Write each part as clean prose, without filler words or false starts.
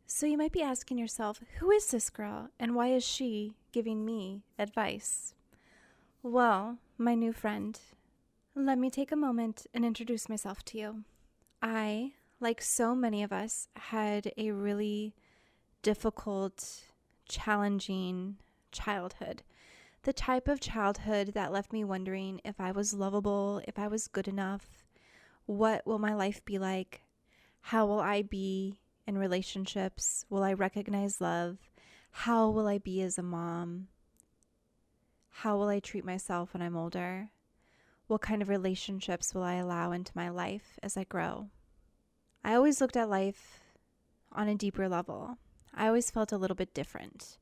So you might be asking yourself, who is this girl and why is she giving me advice? Well, my new friend, let me take a moment and introduce myself to you. I, like so many of us, had a really difficult, challenging childhood. The type of childhood that left me wondering if I was lovable, if I was good enough, what will my life be like? How will I be in relationships? Will I recognize love? How will I be as a mom? How will I treat myself when I'm older? What kind of relationships will I allow into my life as I grow? I always looked at life on a deeper level. I always felt a little bit different.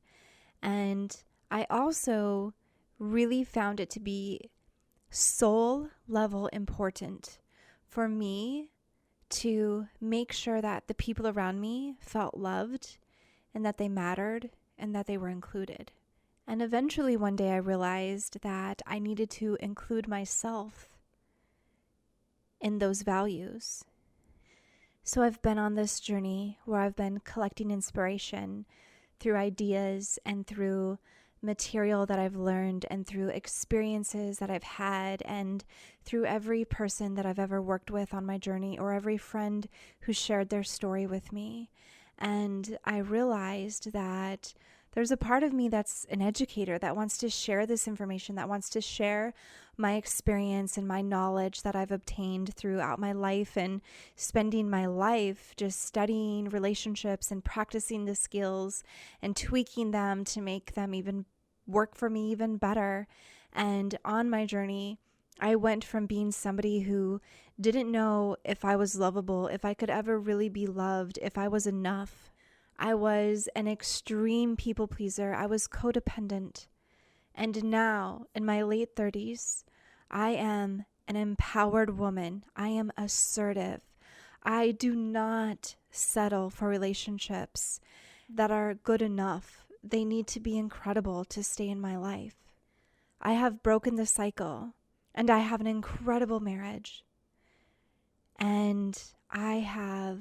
And I also really found it to be soul level important for me to make sure that the people around me felt loved and that they mattered and that they were included. And eventually one day I realized that I needed to include myself in those values. So I've been on this journey where I've been collecting inspiration through ideas and through material that I've learned and through experiences that I've had and through every person that I've ever worked with on my journey or every friend who shared their story with me. And I realized that there's a part of me that's an educator that wants to share this information, that wants to share my experience and my knowledge that I've obtained throughout my life and spending my life just studying relationships and practicing the skills and tweaking them to make them even work for me even better. And on my journey, I went from being somebody who didn't know if I was lovable, if I could ever really be loved, if I was enough. I was an extreme people pleaser. I was codependent. And now, in my late 30s, I am an empowered woman. I am assertive. I do not settle for relationships that are good enough. They need to be incredible to stay in my life. I have broken the cycle, and I have an incredible marriage. And I have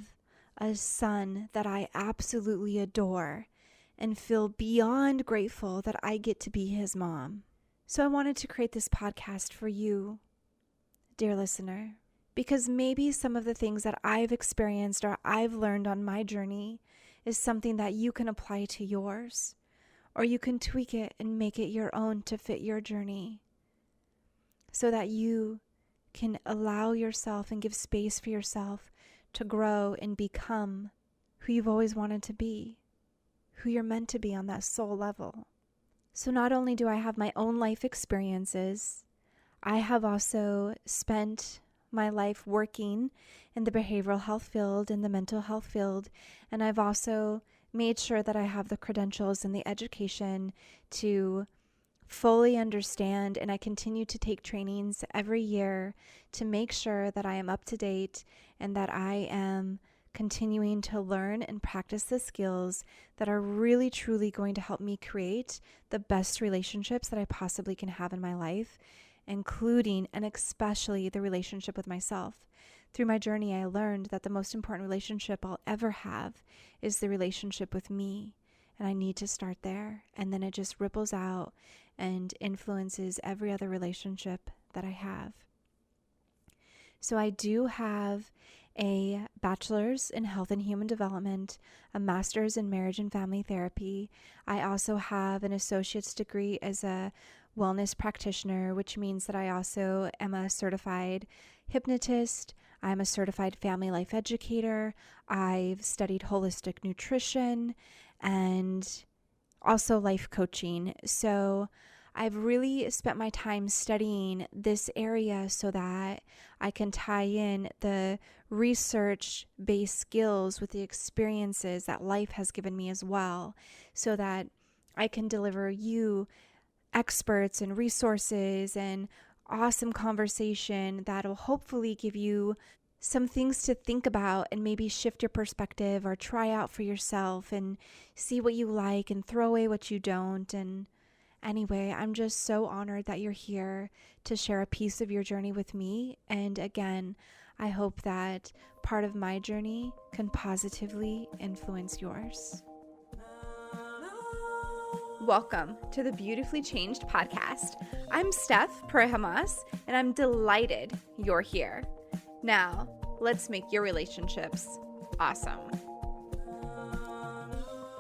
a son that I absolutely adore and feel beyond grateful that I get to be his mom. So I wanted to create this podcast for you, dear listener, because maybe some of the things that I've experienced or I've learned on my journey is something that you can apply to yours, or you can tweak it and make it your own to fit your journey so that you can allow yourself and give space for yourself to grow and become who you've always wanted to be, who you're meant to be on that soul level. So not only do I have my own life experiences, I have also spent my life working in the behavioral health field, in the mental health field, and I've also made sure that I have the credentials and the education to fully understand, and I continue to take trainings every year to make sure that I am up to date and that I am continuing to learn and practice the skills that are really truly going to help me create the best relationships that I possibly can have in my life, including and especially the relationship with myself. Through my journey, I learned that the most important relationship I'll ever have is the relationship with me. And I need to start there. And then it just ripples out and influences every other relationship that I have. So I do have a bachelor's in health and human development, a master's in marriage and family therapy. I also have an associate's degree as a wellness practitioner, which means that I also am a certified hypnotist. I'm a certified family life educator. I've studied holistic nutrition and also life coaching. So I've really spent my time studying this area so that I can tie in the research-based skills with the experiences that life has given me as well, so that I can deliver you experts and resources and awesome conversation that'll hopefully give you some things to think about and maybe shift your perspective or try out for yourself and see what you like and throw away what you don't. And anyway, I'm just so honored that you're here to share a piece of your journey with me. And again, I hope that part of my journey can positively influence yours. Welcome to the Beautifully Changed podcast. I'm Steph Perejamas, and I'm delighted you're here. Now, let's make your relationships awesome.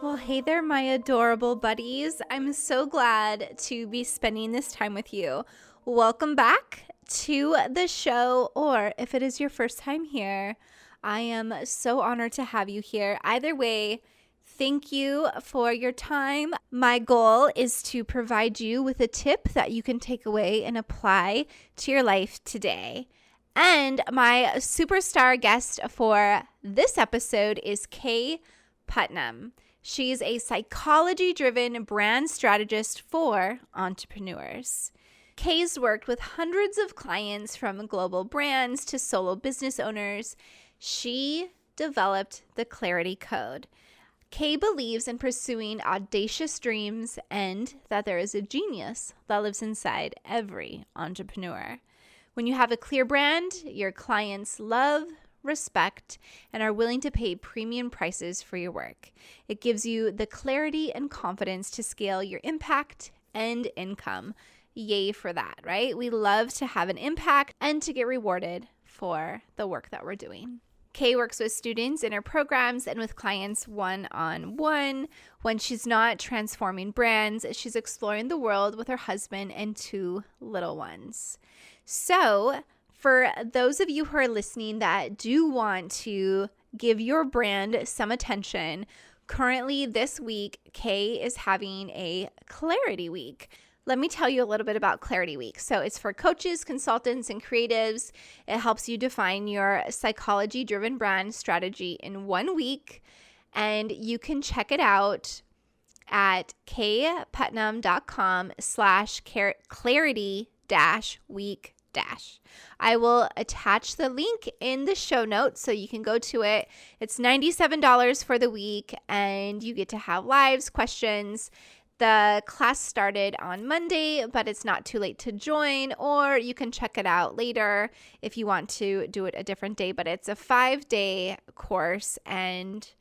Well, hey there, my adorable buddies. I'm so glad to be spending this time with you. Welcome back to the show, or if it is your first time here, I am so honored to have you here. Either way, thank you for your time. My goal is to provide you with a tip that you can take away and apply to your life today. And my superstar guest for this episode is Kaye Putnam. She's a psychology-driven brand strategist for entrepreneurs. Kaye's worked with hundreds of clients from global brands to solo business owners. She developed the Clarity Code. Kaye believes in pursuing audacious dreams and that there is a genius that lives inside every entrepreneur. When you have a clear brand, your clients love, respect, and are willing to pay premium prices for your work. It gives you the clarity and confidence to scale your impact and income. Yay for that, right? We love to have an impact and to get rewarded for the work that we're doing. Kaye works with students in her programs and with clients one-on-one. When she's not transforming brands, she's exploring the world with her husband and 2 little ones. So, for those of you who are listening that do want to give your brand some attention, currently this week, Kaye is having a Clarity Week. Let me tell you a little bit about Clarity Week. So it's for coaches, consultants, and creatives. It helps you define your psychology-driven brand strategy in 1 week, and you can check it out at kayeputnam.com/clarity-week. I will attach the link in the show notes so you can go to it. It's $97 for the week, and you get to have lives, questions. The class started on Monday, but it's not too late to join, or you can check it out later if you want to do it a different day. But it's a 5-day course, and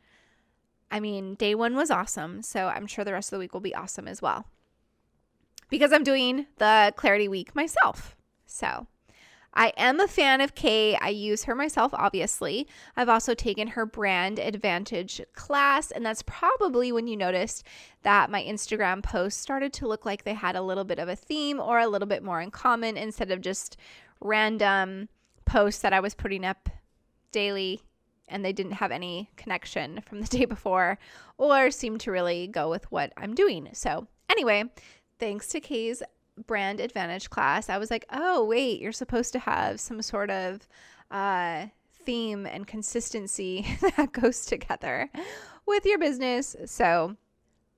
I mean, day 1 was awesome, so I'm sure the rest of the week will be awesome as well, because I'm doing the Clarity Week myself. So I am a fan of Kaye. I use her myself, obviously. I've also taken her Brand Advantage class, and that's probably when you noticed that my Instagram posts started to look like they had a little bit of a theme or a little bit more in common instead of just random posts that I was putting up daily and they didn't have any connection from the day before or seemed to really go with what I'm doing. So anyway, thanks to Kaye's Brand Advantage class, I was like, oh, wait, you're supposed to have some sort of theme and consistency that goes together with your business. So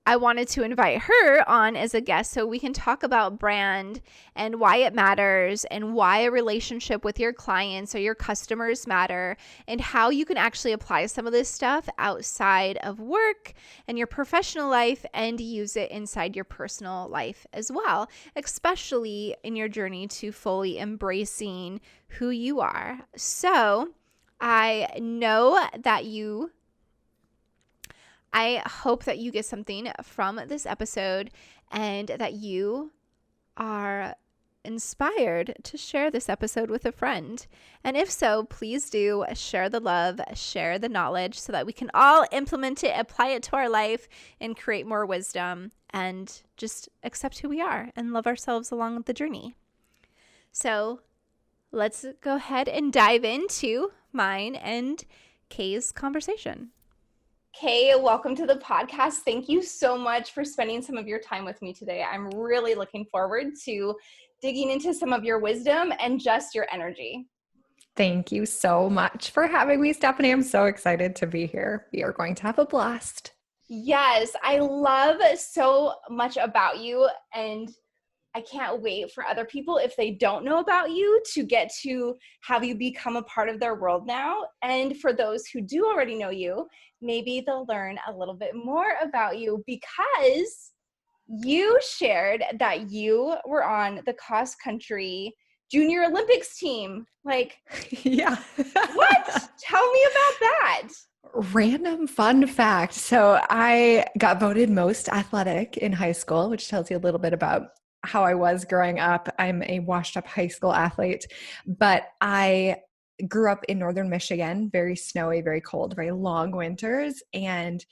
I wanted to invite her on as a guest so we can talk about brand and why it matters and why a relationship with your clients or your customers matter and how you can actually apply some of this stuff outside of work and your professional life and use it inside your personal life as well, especially in your journey to fully embracing who you are. So I hope that you get something from this episode and that you are inspired to share this episode with a friend. And if so, please do share the love, share the knowledge so that we can all implement it, apply it to our life, and create more wisdom and just accept who we are and love ourselves along the journey. So let's go ahead and dive into mine and Kaye's conversation. Kaye, welcome to the podcast. Thank you so much for spending some of your time with me today. I'm really looking forward to digging into some of your wisdom and just your energy. Thank you so much for having me, Stephanie. I'm so excited to be here. We are going to have a blast. Yes, I love so much about you, and I can't wait for other people, if they don't know about you, to get to have you become a part of their world now. And for those who do already know you, maybe they'll learn a little bit more about you, because you shared that you were on the cross country Junior Olympics team. Like, Yeah. what? Tell me about that. Random fun fact. So I got voted most athletic in high school, which tells you a little bit about how I was growing up. I'm a washed up high school athlete, but I grew up in northern Michigan, very snowy, very cold, very long winters, and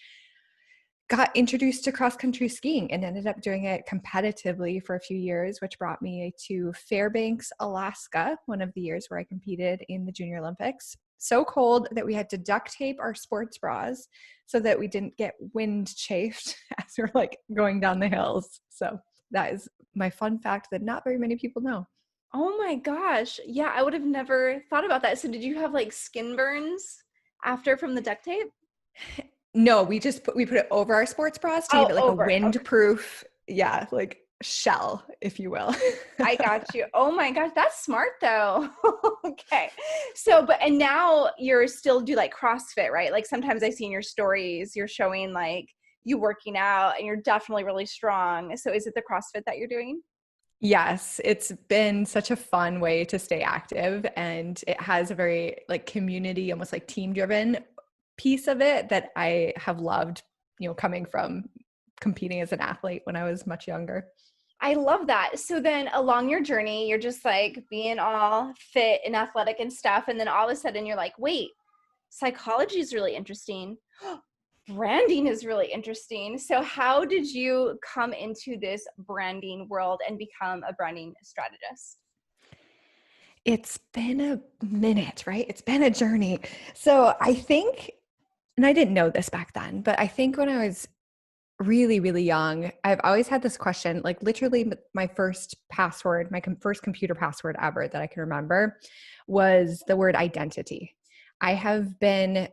got introduced to cross country skiing and ended up doing it competitively for a few years, which brought me to Fairbanks, Alaska, one of the years where I competed in the Junior Olympics. So cold that we had to duct tape our sports bras so that we didn't get wind chafed as we're like going down the hills. So that is my fun fact that not very many people know. Oh my gosh. Yeah, I would have never thought about that. So did you have like skin burns after from the duct tape? No, we put it over our sports bras to give Oh, it like a over it. Okay. windproof, yeah, like shell, if you will. I got you. Oh my gosh, that's smart though. Okay. So, and now you're still do like CrossFit, right? Like sometimes I see in your stories, you're showing like you working out and you're definitely really strong. So is it the CrossFit that you're doing? Yes, it's been such a fun way to stay active, and it has a very like community, almost like team driven piece of it that I have loved, coming from competing as an athlete when I was much younger. I love that. So then along your journey, you're just like being all fit and athletic and stuff. And then all of a sudden you're like, wait, psychology is really interesting. Branding is really interesting. So how did you come into this branding world and become a branding strategist? It's been a minute, right? It's been a journey. So I think, and I didn't know this back then, but I think when I was really, really young, I've always had this question, like literally my first password, first computer password ever that I can remember was the word identity. I have been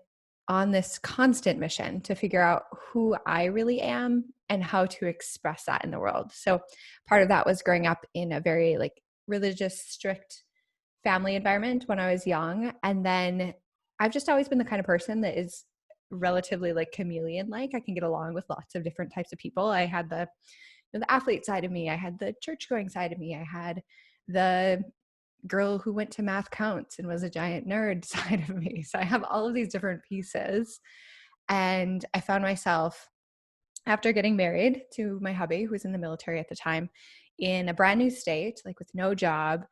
on this constant mission to figure out who I really am and how to express that in the world. So part of that was growing up in a very like religious, strict family environment when I was young. And then I've just always been the kind of person that is relatively like chameleon like. I can get along with lots of different types of people. I had the athlete side of me, I had the church going side of me, I had the girl who went to math counts and was a giant nerd side of me. So I have all of these different pieces. And I found myself after getting married to my hubby, who was in the military at the time, in a brand new state, like with no job.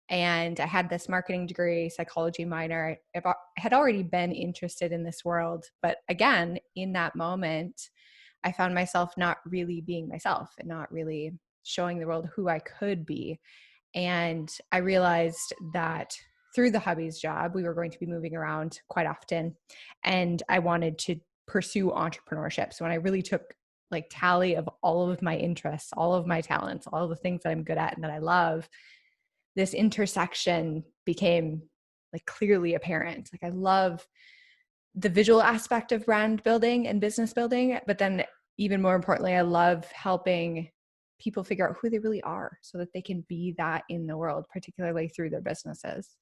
And I had this marketing degree, psychology minor. I had already been interested in this world. But again, in that moment, I found myself not really being myself and not really showing the world who I could be. And I realized that through the hubby's job, we were going to be moving around quite often. And I wanted to pursue entrepreneurship. So when I really took like tally of all of my interests, all of my talents, all of the things that I'm good at and that I love, this intersection became like clearly apparent. Like I love the visual aspect of brand building and business building, but then even more importantly, I love helping people figure out who they really are so that they can be that in the world, particularly through their businesses.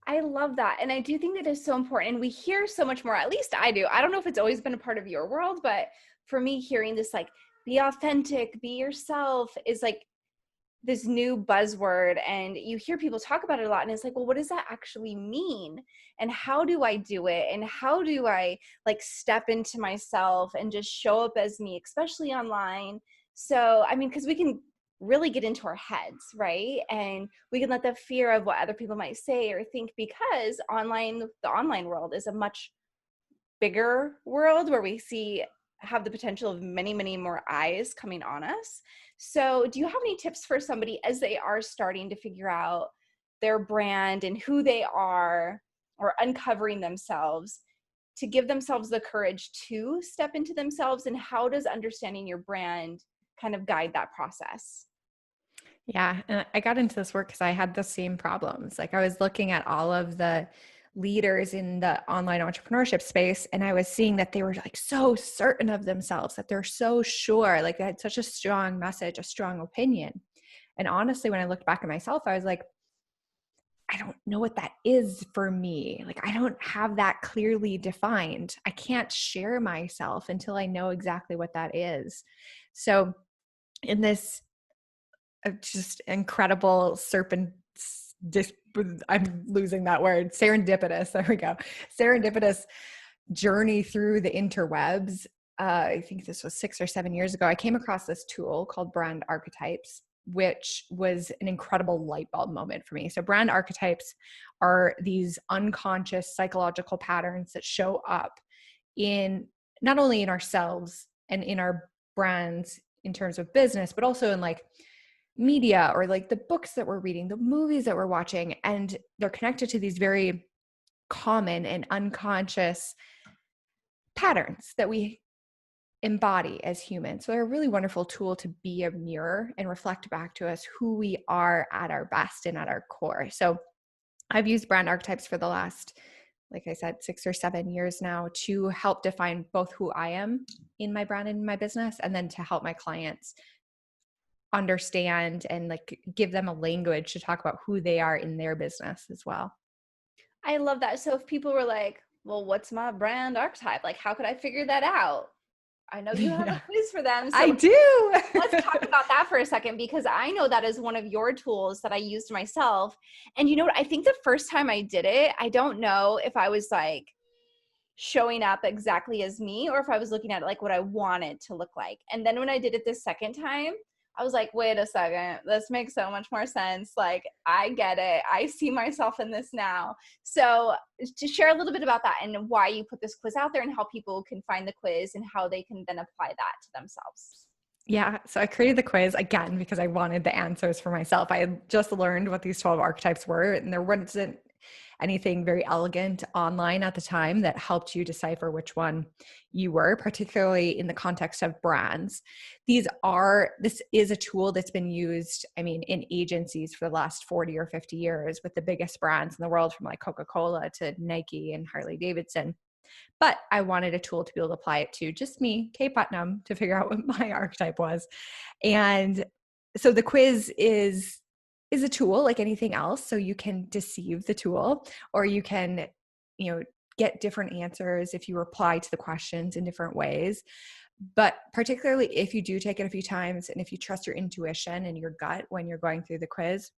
I love that. And I do think that is so important. And we hear so much more, at least I do. I don't know if it's always been a part of your world, but for me, hearing this like, be authentic, be yourself is like this new buzzword. And you hear people talk about it a lot. And it's like, well, what does that actually mean? And how do I do it? And how do I like step into myself and just show up as me, especially online? So, I mean, because we can really get into our heads, right? And we can let the fear of what other people might say or think, because the online world is a much bigger world where we have the potential of many, many more eyes coming on us. So do you have any tips for somebody as they are starting to figure out their brand and who they are, or uncovering themselves, to give themselves the courage to step into themselves? And how does understanding your brand kind of guide that process? Yeah. And I got into this work because I had the same problems. Like I was looking at all of the leaders in the online entrepreneurship space, and I was seeing that they were like so certain of themselves, that they're so sure, like they had such a strong message, a strong opinion. And honestly, when I looked back at myself, I was like, I don't know what that is for me. Like, I don't have that clearly defined. I can't share myself until I know exactly what that is. So, in this just incredible just, I'm losing that word, serendipitous. There we go. Serendipitous journey through the interwebs. I think this was 6 or 7 years ago. I came across this tool called brand archetypes, which was an incredible light bulb moment for me. So brand archetypes are these unconscious psychological patterns that show up in not only in ourselves and in our brands in terms of business, but also in like media or like the books that we're reading, the movies that we're watching. And they're connected to these very common and unconscious patterns that we embody as humans. So they're a really wonderful tool to be a mirror and reflect back to us who we are at our best and at our core. So I've used brand archetypes for the last, like I said, 6 or 7 years now to help define both who I am in my brand and in my business, and then to help my clients understand and like give them a language to talk about who they are in their business as well. I love that. So if people were like, well, what's my brand archetype? Like, how could I figure that out? I know you have a quiz for them. So I do. let's talk about that for a second, because I know that is one of your tools that I used myself. And you know what? I think the first time I did it, I don't know if I was like showing up exactly as me or if I was looking at it like what I wanted to look like. And then when I did it the second time, I was like, wait a second, this makes so much more sense. Like, I get it. I see myself in this now. So to share a little bit about that and why you put this quiz out there and how people can find the quiz and how they can then apply that to themselves. Yeah. So I created the quiz again because I wanted the answers for myself. I had just learned what these 12 archetypes were, and there wasn't anything very elegant online at the time that helped you decipher which one you were, particularly in the context of brands. This is a tool that's been used, I mean, in agencies for the last 40 or 50 years with the biggest brands in the world, from like Coca-Cola to Nike and Harley Davidson. But I wanted a tool to be able to apply it to just me, Kaye Putnam, to figure out what my archetype was. And so the quiz is a tool like anything else. So you can deceive the tool, or you can, get different answers if you reply to the questions in different ways. But particularly if you do take it a few times and if you trust your intuition and your gut when you're going through the quiz,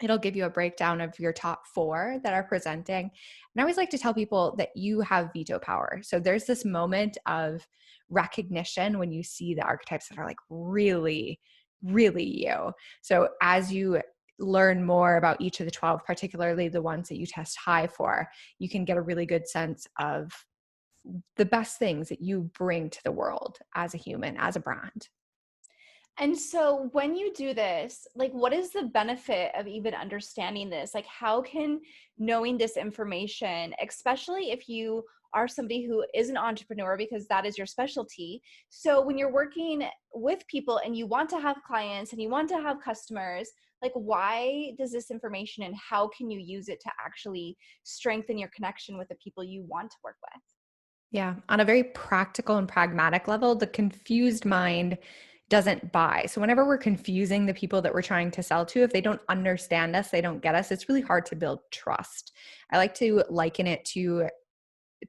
it'll give you a breakdown of your top 4 that are presenting. And I always like to tell people that you have veto power. So there's this moment of recognition when you see the archetypes that are like really, really you. So as you learn more about each of the 12, particularly the ones that you test high for, you can get a really good sense of the best things that you bring to the world as a human, as a brand. And so when you do this, like, what is the benefit of even understanding this? Like, how can knowing this information, especially if you are somebody who is an entrepreneur, because that is your specialty. So when you're working with people and you want to have clients and you want to have customers, like, why does this information and how can you use it to actually strengthen your connection with the people you want to work with? Yeah. On a very practical and pragmatic level, the confused mind doesn't buy. So whenever we're confusing the people that we're trying to sell to, if they don't understand us, they don't get us, it's really hard to build trust. I like to liken it to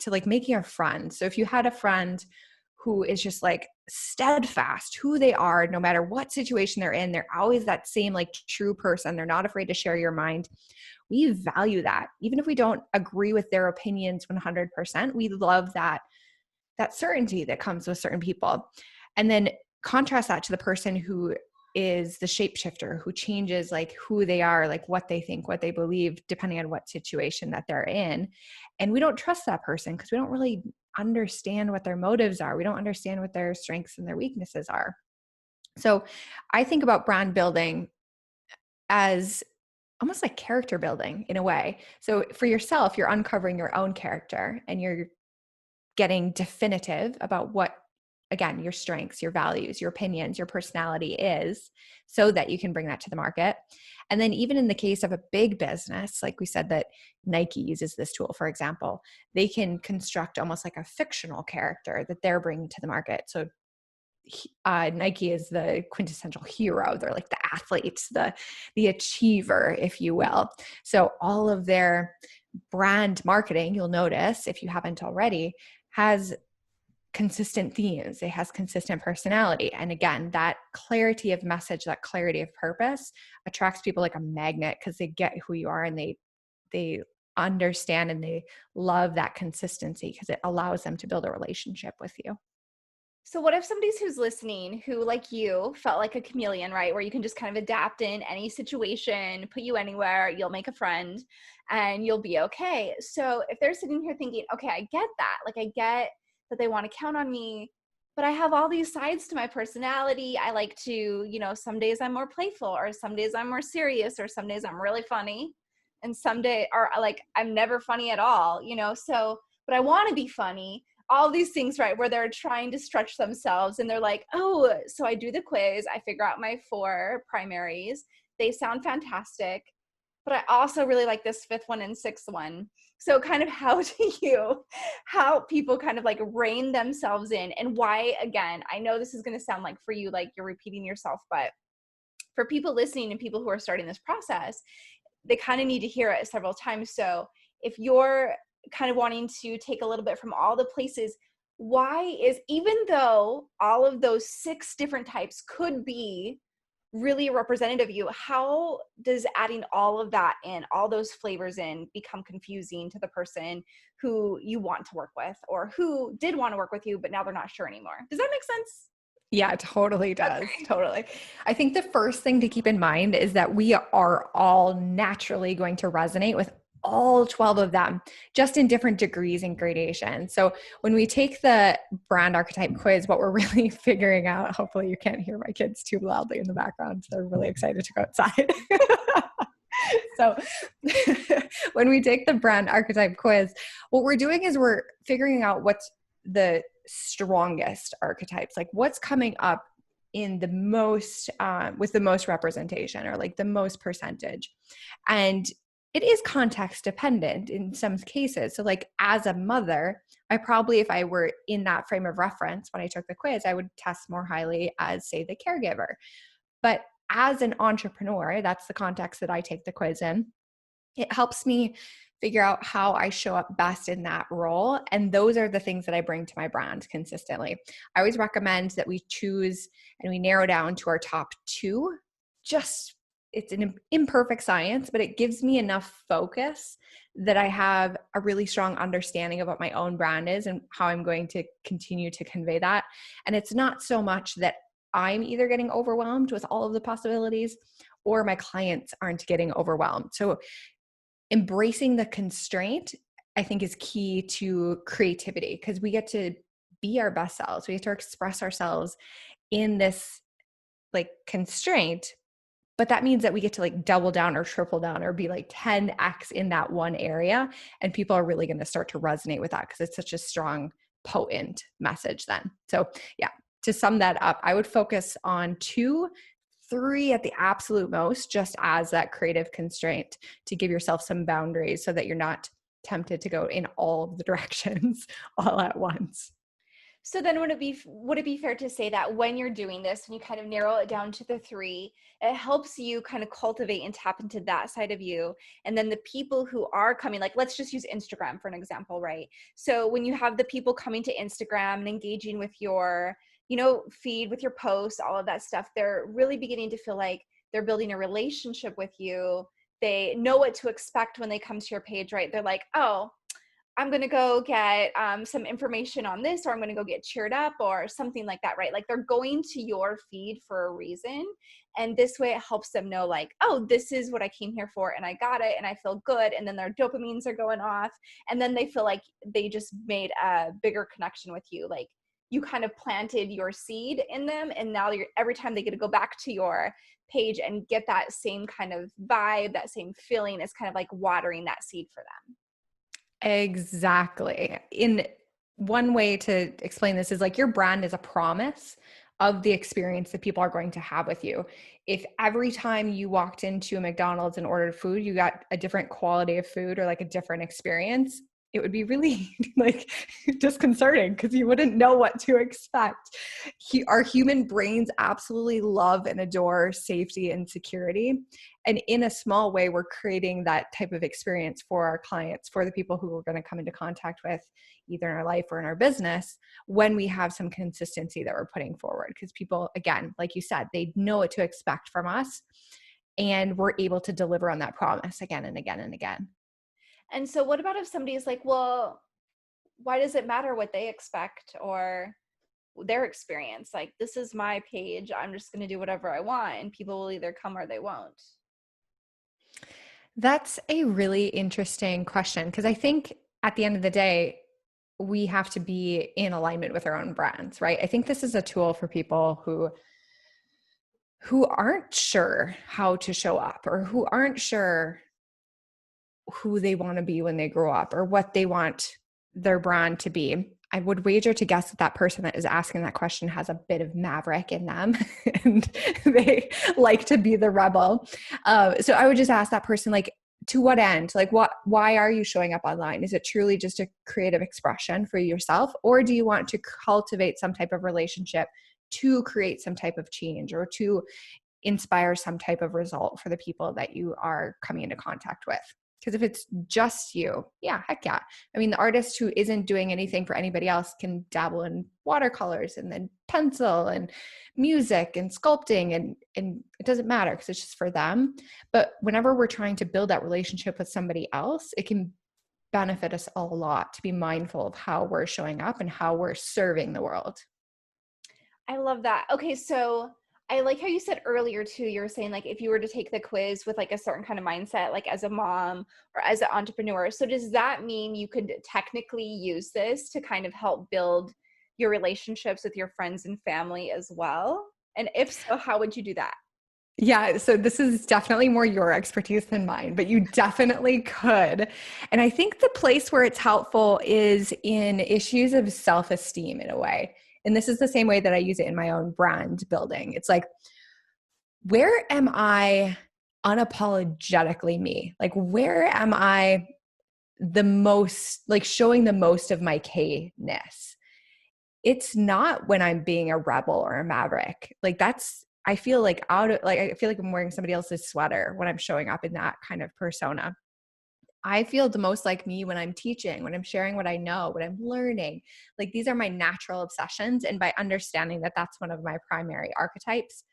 like making a friend. So if you had a friend who is just like steadfast who they are, no matter what situation they're in, they're always that same like true person. They're not afraid to share your mind. We value that. Even if we don't agree with their opinions 100%, we love that certainty that comes with certain people. And then contrast that to the person who is the shapeshifter, who changes like who they are, like what they think, what they believe, depending on what situation that they're in. And we don't trust that person because we don't really understand what their motives are. We don't understand what their strengths and their weaknesses are. So I think about brand building as almost like character building in a way. So for yourself, you're uncovering your own character and you're getting definitive about what, again, your strengths, your values, your opinions, your personality is, so that you can bring that to the market. And then even in the case of a big business, like we said that Nike uses this tool, for example, they can construct almost like a fictional character that they're bringing to the market. So Nike is the quintessential hero. They're like the athletes, the achiever, if you will. So all of their brand marketing, you'll notice if you haven't already, has consistent themes. It has consistent personality. And again, that clarity of message, that clarity of purpose attracts people like a magnet because they get who you are and they understand and they love that consistency because it allows them to build a relationship with you. So what if somebody's who's listening who, like you, felt like a chameleon, right? Where you can just kind of adapt in any situation, put you anywhere, you'll make a friend and you'll be okay. So if they're sitting here thinking, okay, I get that. Like, I get that they want to count on me, but I have all these sides to my personality. I like to, some days I'm more playful, or some days I'm more serious, or some days I'm really funny. And some day, or like, I'm never funny at all, so, but I want to be funny. All these things, right, where they're trying to stretch themselves and they're like, oh, so I do the quiz, I figure out my 4 primaries, they sound fantastic, but I also really like this 5th one and 6th one. So kind of how people kind of like rein themselves in, and why, again, I know this is going to sound like for you, like you're repeating yourself, but for people listening and people who are starting this process, they kind of need to hear it several times. So if you're kind of wanting to take a little bit from all the places, why is, even though all of those 6 different types could be really representative of you, how does adding all of that in, all those flavors in, become confusing to the person who you want to work with, or who did want to work with you, but now they're not sure anymore? Does that make sense? Yeah, it totally does. Okay. Totally. I think the first thing to keep in mind is that we are all naturally going to resonate with all 12 of them, just in different degrees and gradations. So when we take the brand archetype quiz, what we're really figuring out, hopefully you can't hear my kids too loudly in the background, so they're really excited to go outside. So when we take the brand archetype quiz, what we're doing is we're figuring out what's the strongest archetypes, like what's coming up in the most, with the most representation, or like the most percentage. And it is context dependent in some cases. So like as a mother, I probably, if I were in that frame of reference when I took the quiz, I would test more highly as, say, the caregiver. But as an entrepreneur, that's the context that I take the quiz in. It helps me figure out how I show up best in that role. And those are the things that I bring to my brand consistently. I always recommend that we choose and we narrow down to our top 2. Just, it's an imperfect science, but it gives me enough focus that I have a really strong understanding of what my own brand is and how I'm going to continue to convey that. And it's not so much that I'm either getting overwhelmed with all of the possibilities or my clients aren't getting overwhelmed. So embracing the constraint, I think, is key to creativity, because we get to be our best selves. We get to express ourselves in this like constraint, but that means that we get to like double down or triple down or be like 10x in that one area. And people are really going to start to resonate with that because it's such a strong, potent message then. So yeah, to sum that up, I would focus on 2, 3 at the absolute most, just as that creative constraint to give yourself some boundaries so that you're not tempted to go in all of the directions all at once. So then would it be fair to say that when you're doing this, when you kind of narrow it down to the 3, it helps you kind of cultivate and tap into that side of you? And then the people who are coming, like, let's just use Instagram for an example, right? So when you have the people coming to Instagram and engaging with your, feed, with your posts, all of that stuff, they're really beginning to feel like they're building a relationship with you. They know what to expect when they come to your page, right? They're like, oh, I'm going to go get some information on this, or I'm going to go get cheered up or something like that, right? Like, they're going to your feed for a reason. And this way it helps them know, like, oh, this is what I came here for and I got it and I feel good. And then their dopamines are going off. And then they feel like they just made a bigger connection with you. Like, you kind of planted your seed in them. And now every time they get to go back to your page and get that same kind of vibe, that same feeling, is kind of like watering that seed for them. Exactly. In one way to explain this is like your brand is a promise of the experience that people are going to have with you. If every time you walked into a McDonald's and ordered food, you got a different quality of food or like a different experience, it would be really like disconcerting because you wouldn't know what to expect. Our human brains absolutely love and adore safety and security. And in a small way, we're creating that type of experience for our clients, for the people who we're going to come into contact with, either in our life or in our business, when we have some consistency that we're putting forward. Because people, again, like you said, they know what to expect from us. And we're able to deliver on that promise again and again and again. And so what about if somebody's like, well, why does it matter what they expect or their experience? Like, this is my page. I'm just going to do whatever I want, and people will either come or they won't. That's a really interesting question because I think at the end of the day, we have to be in alignment with our own brands, right? I think this is a tool for people who aren't sure how to show up or who aren't sure who they want to be when they grow up or what they want their brand to be. I would wager to guess that that person that is asking that question has a bit of maverick in them and they like to be the rebel. So I would just ask that person, like, to what end? Like, why are you showing up online? Is it truly just a creative expression for yourself? Or do you want to cultivate some type of relationship to create some type of change or to inspire some type of result for the people that you are coming into contact with? Because if it's just you, yeah, heck yeah. I mean, the artist who isn't doing anything for anybody else can dabble in watercolors and then pencil and music and sculpting and it doesn't matter because it's just for them. But whenever we're trying to build that relationship with somebody else, it can benefit us a lot to be mindful of how we're showing up and how we're serving the world. I love that. Okay, so I like how you said earlier too, you were saying like if you were to take the quiz with like a certain kind of mindset, like as a mom or as an entrepreneur. So does that mean you could technically use this to kind of help build your relationships with your friends and family as well? And if so, how would you do that? Yeah, so this is definitely more your expertise than mine, but you definitely could. And I think the place where it's helpful is in issues of self-esteem in a way. And this is the same way that I use it in my own brand building. It's like, where am I unapologetically me? Like, where am I the most, like showing the most of my K-ness? It's not when I'm being a rebel or a maverick. Like I feel like I feel like I'm wearing somebody else's sweater when I'm showing up in that kind of persona. I feel the most like me when I'm teaching, when I'm sharing what I know, when I'm learning. Like these are my natural obsessions. And by understanding that that's one of my primary archetypes,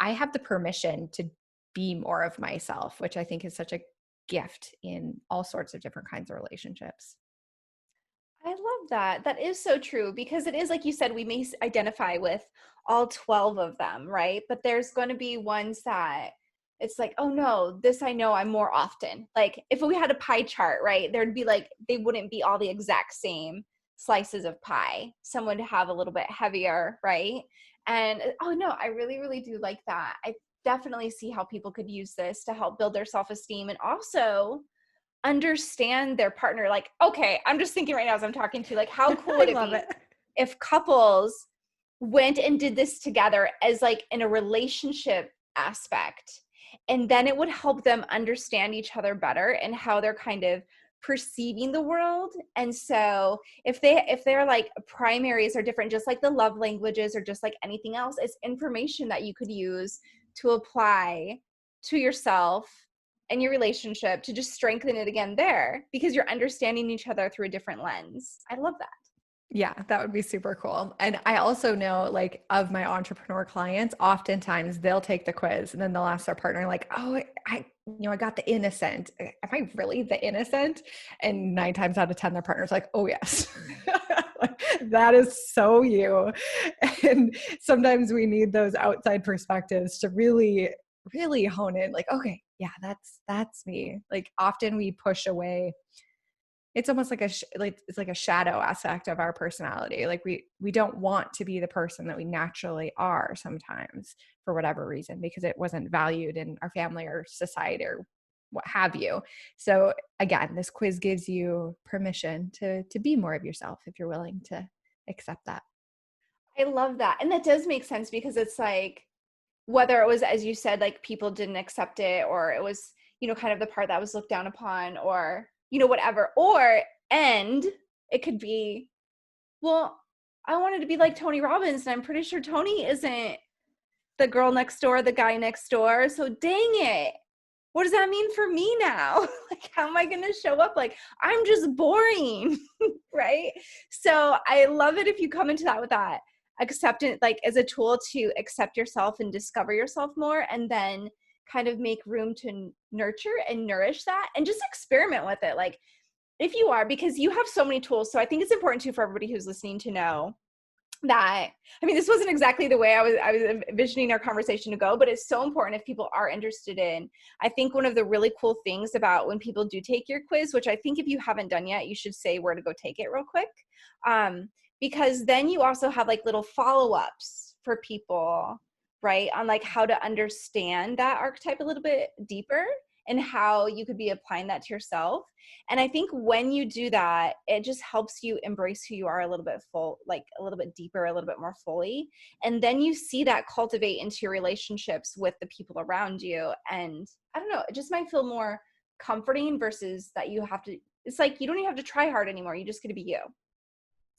I have the permission to be more of myself, which I think is such a gift in all sorts of different kinds of relationships. I love that. That is so true because it is like you said, we may identify with all 12 of them, right? But there's going to be ones that it's like, oh no, this I know I'm more often. Like if we had a pie chart, right? There'd be like, they wouldn't be all the exact same slices of pie. Some would have a little bit heavier, right? And oh no, I really, really do like that. I definitely see how people could use this to help build their self-esteem and also understand their partner. Like, okay, I'm just thinking right now as I'm talking to you, like, how cool would it be if couples went and did this together as like in a relationship aspect, and then it would help them understand each other better and how they're kind of perceiving the world. And so if they're like primaries are different, just like the love languages or just like anything else, it's information that you could use to apply to yourself and your relationship to just strengthen it again there because you're understanding each other through a different lens. I love that. Yeah, that would be super cool. And I also know, like, of my entrepreneur clients, oftentimes they'll take the quiz and then they'll ask their partner, like, oh, I got the innocent. Am I really the innocent? And 9 times out of 10, their partner's like, oh, yes. That is so you. And sometimes we need those outside perspectives to really, really hone in, like, okay, yeah, that's me. Like, often we push away. It's almost like it's like a shadow aspect of our personality. Like we don't want to be the person that we naturally are sometimes for whatever reason, because it wasn't valued in our family or society or what have you. So again, this quiz gives you permission to be more of yourself if you're willing to accept that. I love that. And that does make sense because it's like, whether it was, as you said, like people didn't accept it, or it was, kind of the part that was looked down upon, or, whatever. And it could be, well, I wanted to be like Tony Robbins, and I'm pretty sure Tony isn't the girl next door, the guy next door. So dang it. What does that mean for me now? Like, how am I going to show up? Like, I'm just boring, right? So I love it if you come into that with that acceptance, like as a tool to accept yourself and discover yourself more, and then kind of make room to nurture and nourish that and just experiment with it. Like, if you are, because you have so many tools. So I think it's important too for everybody who's listening to know that, I mean, this wasn't exactly the way I was envisioning our conversation to go, but it's so important if people are interested in. I think one of the really cool things about when people do take your quiz, which I think if you haven't done yet, you should say where to go take it real quick. Because then you also have like little follow-ups for people, right? On like how to understand that archetype a little bit deeper and how you could be applying that to yourself. And I think when you do that, it just helps you embrace who you are a little bit full, like a little bit deeper, a little bit more fully. And then you see that cultivate into your relationships with the people around you. And I don't know, it just might feel more comforting versus that you have to, it's like you don't even have to try hard anymore. You just get to be you.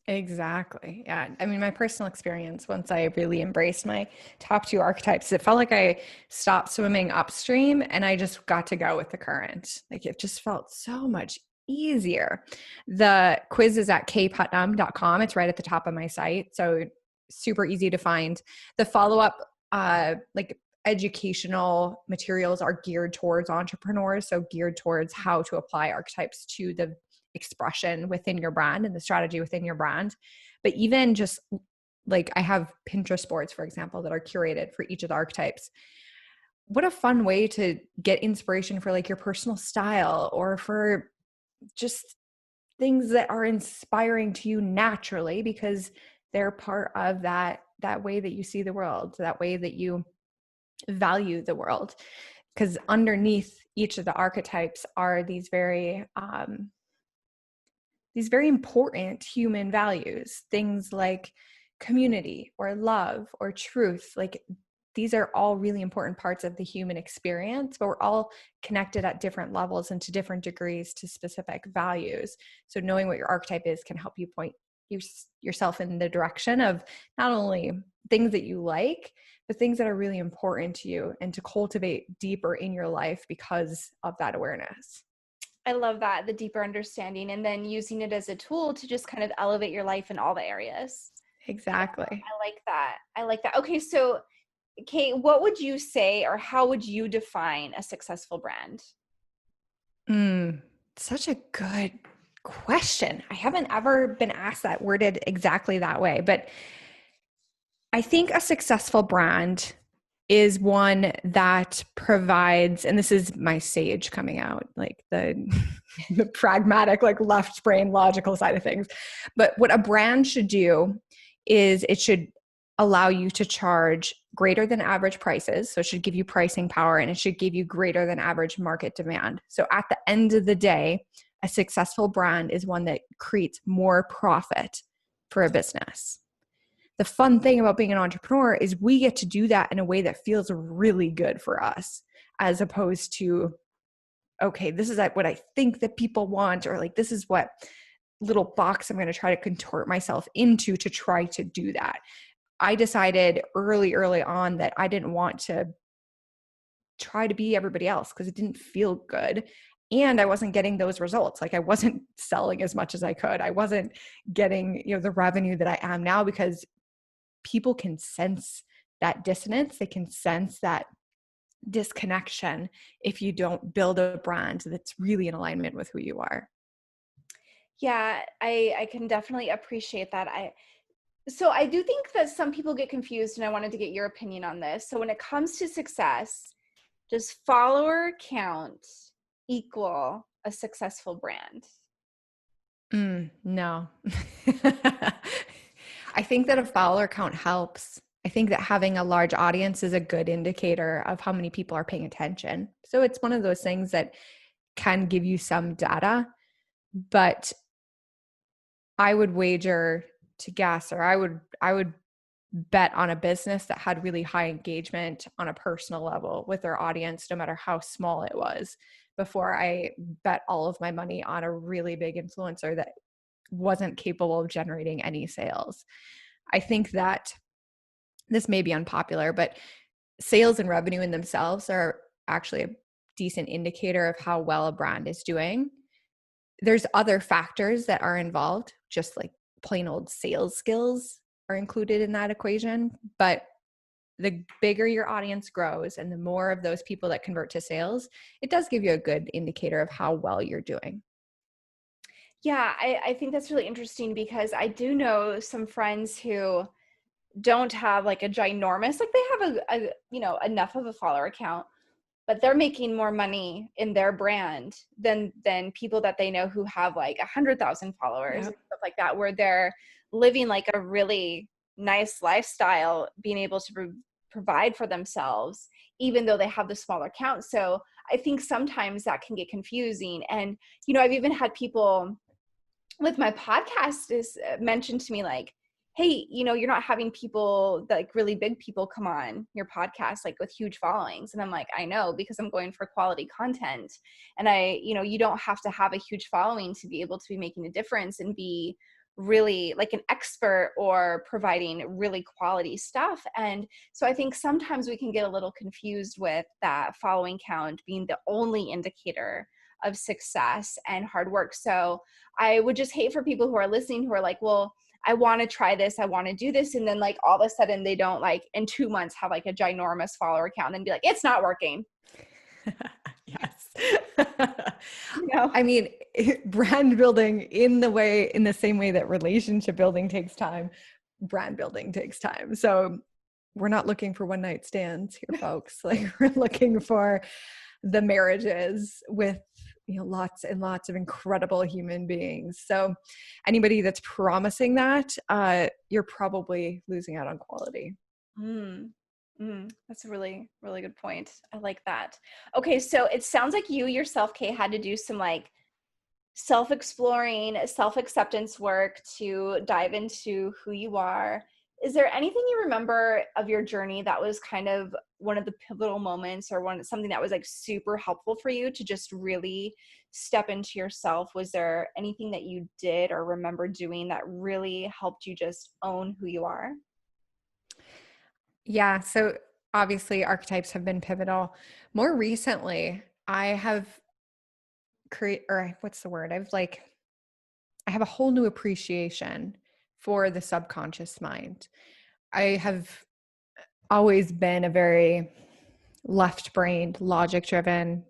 Exactly. Yeah. I mean, my personal experience, once I really embraced my top two archetypes, it felt like I stopped swimming upstream and I just got to go with the current. Like it just felt so much easier. The quiz is at kayeputnam.com. It's right at the top of my site. So super easy to find. The follow-up, like educational materials are geared towards entrepreneurs. So geared towards how to apply archetypes to the expression within your brand and the strategy within your brand. But even just like I have Pinterest boards, for example, that are curated for each of the archetypes. What a fun way to get inspiration for like your personal style or for just things that are inspiring to you naturally because they're part of that way that you see the world, that way that you value the world. Because underneath each of the archetypes are these very important human values, things like community or love or truth. Like these are all really important parts of the human experience, but we're all connected at different levels and to different degrees to specific values. So knowing what your archetype is can help you point yourself in the direction of not only things that you like, but things that are really important to you and to cultivate deeper in your life because of that awareness. I love that, the deeper understanding, and then using it as a tool to just kind of elevate your life in all the areas. Exactly. Yeah, I like that. I like that. Okay, so Kaye, what would you say or how would you define a successful brand? Such a good question. I haven't ever been asked that worded exactly that way, but I think a successful brand is one that provides, and this is my sage coming out, like the pragmatic, like left brain logical side of things. But what a brand should do is it should allow you to charge greater than average prices. So it should give you pricing power and it should give you greater than average market demand. So at the end of the day, a successful brand is one that creates more profit for a business. The fun thing about being an entrepreneur is we get to do that in a way that feels really good for us, as opposed to, okay, this is what I think that people want, or like, this is what little box I'm going to try to contort myself into to try to do that. I decided early on that I didn't want to try to be everybody else because it didn't feel good. And I wasn't getting those results. Like I wasn't selling as much as I could. I wasn't getting, the revenue that I am now because people can sense that dissonance. They can sense that disconnection if you don't build a brand that's really in alignment with who you are. Yeah, I can definitely appreciate that. So I do think that some people get confused, and I wanted to get your opinion on this. So when it comes to success, does follower count equal a successful brand? No. I think that a follower count helps. I think that having a large audience is a good indicator of how many people are paying attention. So it's one of those things that can give you some data, but I would wager to guess, or I would bet on a business that had really high engagement on a personal level with their audience, no matter how small it was, before I bet all of my money on a really big influencer that wasn't capable of generating any sales. I think that this may be unpopular, but sales and revenue in themselves are actually a decent indicator of how well a brand is doing. There's other factors that are involved, just like plain old sales skills are included in that equation. But the bigger your audience grows and the more of those people that convert to sales, it does give you a good indicator of how well you're doing. Yeah, I think that's really interesting because I do know some friends who don't have like a ginormous, like they have a enough of a follower account, but they're making more money in their brand than people that they know who have like 100,000 followers and stuff like that, where they're living like a really nice lifestyle, being able to provide for themselves, even though they have the smaller account. So I think sometimes that can get confusing. And, I've even had people with my podcast is mentioned to me like, hey, you're not having people, like really big people, come on your podcast, like with huge followings. And I'm like, I know, because I'm going for quality content. And you don't have to have a huge following to be able to be making a difference and be really like an expert or providing really quality stuff. And so I think sometimes we can get a little confused with that following count being the only indicator of success and hard work. So I would just hate for people who are listening who are like, well, I want to try this, I want to do this. And then like all of a sudden they don't, like in 2 months, have like a ginormous follower account and be like, it's not working. Yes. I mean, brand building in the same way that relationship building takes time, brand building takes time. So we're not looking for one night stands here, folks. Like we're looking for the marriages with lots and lots of incredible human beings. So anybody that's promising that, you're probably losing out on quality. That's a really, really good point. I like that. Okay, so it sounds like you yourself, Kaye, had to do some like self-exploring, self-acceptance work to dive into who you are. Is there anything you remember of your journey that was kind of one of the pivotal moments, or something that was like super helpful for you to just really step into yourself? Was there anything that you did or remember doing that really helped you just own who you are? Yeah. So obviously archetypes have been pivotal. More recently, I have I have a whole new appreciation for the subconscious mind. I have always been a very left-brained, logic-driven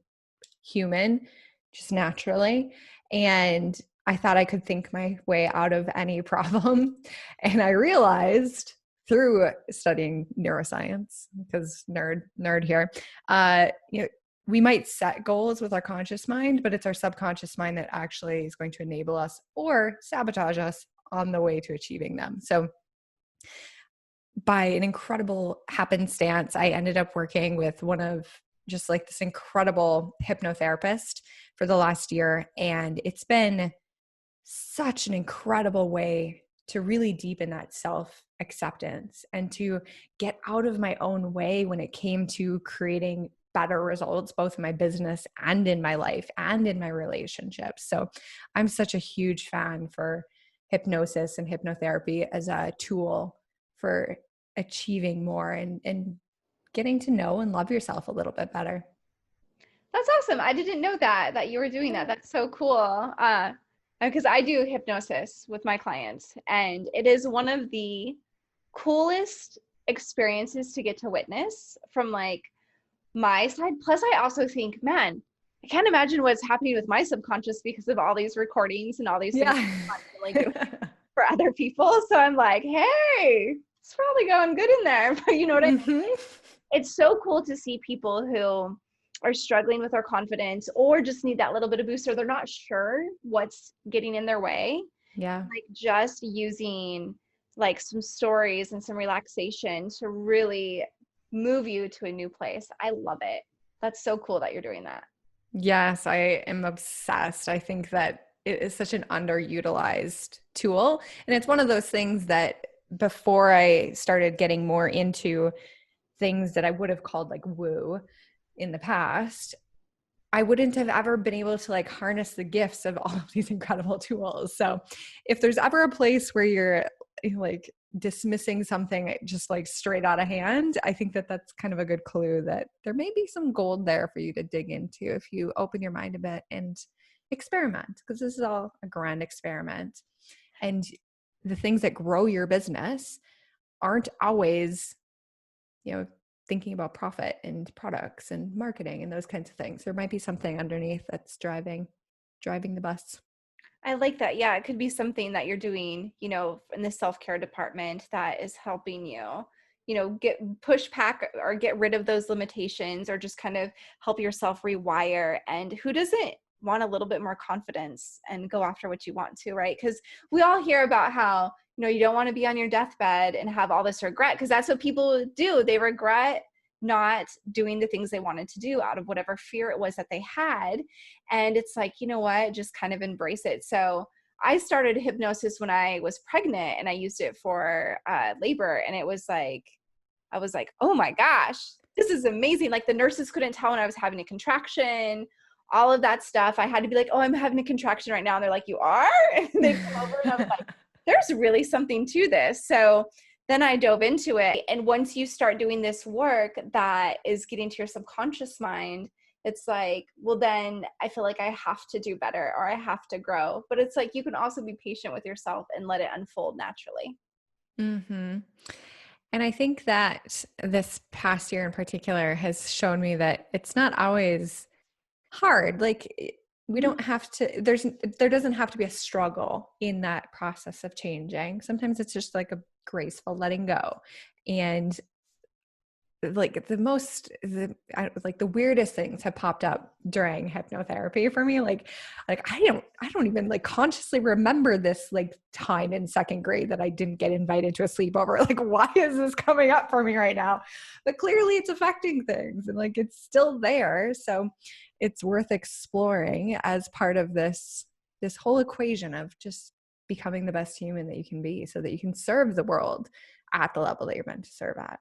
human, just naturally. And I thought I could think my way out of any problem. And I realized through studying neuroscience, because nerd here, we might set goals with our conscious mind, but it's our subconscious mind that actually is going to enable us or sabotage us on the way to achieving them. So by an incredible happenstance, I ended up working with one of just like this incredible hypnotherapist for the last year. And it's been such an incredible way to really deepen that self-acceptance and to get out of my own way when it came to creating better results, both in my business and in my life and in my relationships. So I'm such a huge fan for hypnosis and hypnotherapy as a tool for achieving more and getting to know and love yourself a little bit better. That's awesome. I didn't know that you were doing that. That's so cool. Because I do hypnosis with my clients, and it is one of the coolest experiences to get to witness from like my side. Plus, I also think, man, I can't imagine what's happening with my subconscious because of all these recordings and all these things I'm constantly doing for other people. So I'm like, hey, it's probably going good in there. But you know what I mean? It's so cool to see people who are struggling with their confidence or just need that little bit of boost, or they're not sure what's getting in their way. Yeah. Like just using like some stories and some relaxation to really move you to a new place. I love it. That's so cool that you're doing that. Yes, I am obsessed. I think that it is such an underutilized tool. And it's one of those things that before I started getting more into things that I would have called like woo in the past, I wouldn't have ever been able to like harness the gifts of all of these incredible tools. So if there's ever a place where you're like dismissing something just like straight out of hand, I think that that's kind of a good clue that there may be some gold there for you to dig into if you open your mind a bit and experiment, because this is all a grand experiment. And the things that grow your business aren't always, thinking about profit and products and marketing and those kinds of things. There might be something underneath that's driving the bus. I like that. Yeah, it could be something that you're doing, in the self-care department that is helping you, push back or get rid of those limitations, or just kind of help yourself rewire. And who doesn't want a little bit more confidence and go after what you want to, right? Because we all hear about how, you don't want to be on your deathbed and have all this regret, because that's what people do. They regret not doing the things they wanted to do out of whatever fear it was that they had. And it's like, you know what, just kind of embrace it. So I started hypnosis when I was pregnant, and I used it for labor. And it was like, I was like, oh my gosh, this is amazing. Like the nurses couldn't tell when I was having a contraction, all of that stuff. I had to be like, oh, I'm having a contraction right now. And they're like, you are? And they'd come over, and I was like, there's really something to this. So then I dove into it. And once you start doing this work that is getting to your subconscious mind, it's like, well, then I feel like I have to do better, or I have to grow. But it's like, you can also be patient with yourself and let it unfold naturally. Mm-hmm. And I think that this past year in particular has shown me that it's not always hard. Like we don't have to, there doesn't have to be a struggle in that process of changing. Sometimes it's just like a graceful letting go. And like the weirdest things have popped up during hypnotherapy for me. Like I don't even like consciously remember this like time in second grade that I didn't get invited to a sleepover. Like, why is this coming up for me right now? But clearly it's affecting things, and like it's still there. So it's worth exploring as part of this whole equation of just becoming the best human that you can be, so that you can serve the world at the level that you're meant to serve at.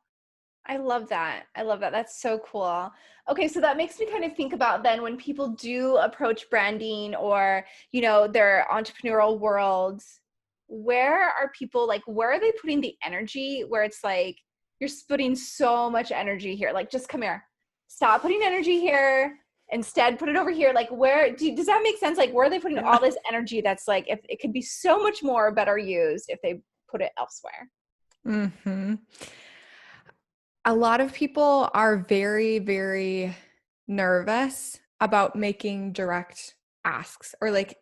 I love that. That's so cool. Okay, so that makes me kind of think about then when people do approach branding or, their entrepreneurial worlds, where are people like, where are they putting the energy where it's like, you're putting so much energy here, like, just come here, stop putting energy here, instead put it over here. Like, does that make sense? Like, where are they putting all this energy that's like, if it could be so much more better used if they put it elsewhere? Mm-hmm. A lot of people are very, very nervous about making direct asks, or like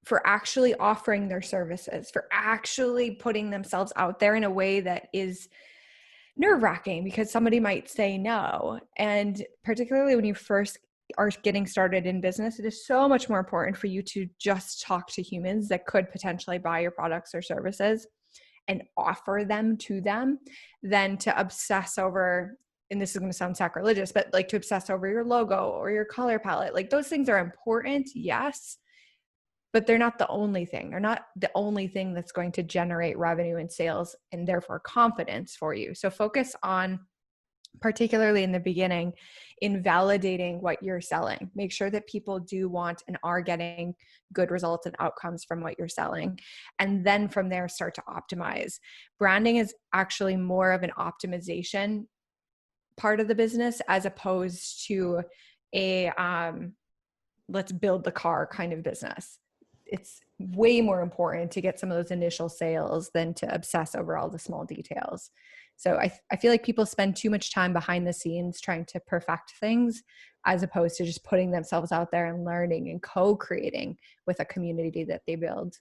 for actually offering their services, for actually putting themselves out there in a way that is nerve-wracking, because somebody might say no. And particularly when you first are getting started in business, it is so much more important for you to just talk to humans that could potentially buy your products or services and offer them to them, than to obsess over, and this is going to sound sacrilegious, but like to obsess over your logo or your color palette. Like those things are important, yes, but they're not the only thing. They're not the only thing that's going to generate revenue and sales and therefore confidence for you. So focus on, particularly in the beginning, in validating what you're selling. Make sure that people do want and are getting good results and outcomes from what you're selling. And then from there, start to optimize. Branding is actually more of an optimization part of the business, as opposed to a let's build the car kind of business. It's way more important to get some of those initial sales than to obsess over all the small details. So I feel like people spend too much time behind the scenes trying to perfect things, as opposed to just putting themselves out there and learning and co-creating with a community that they build.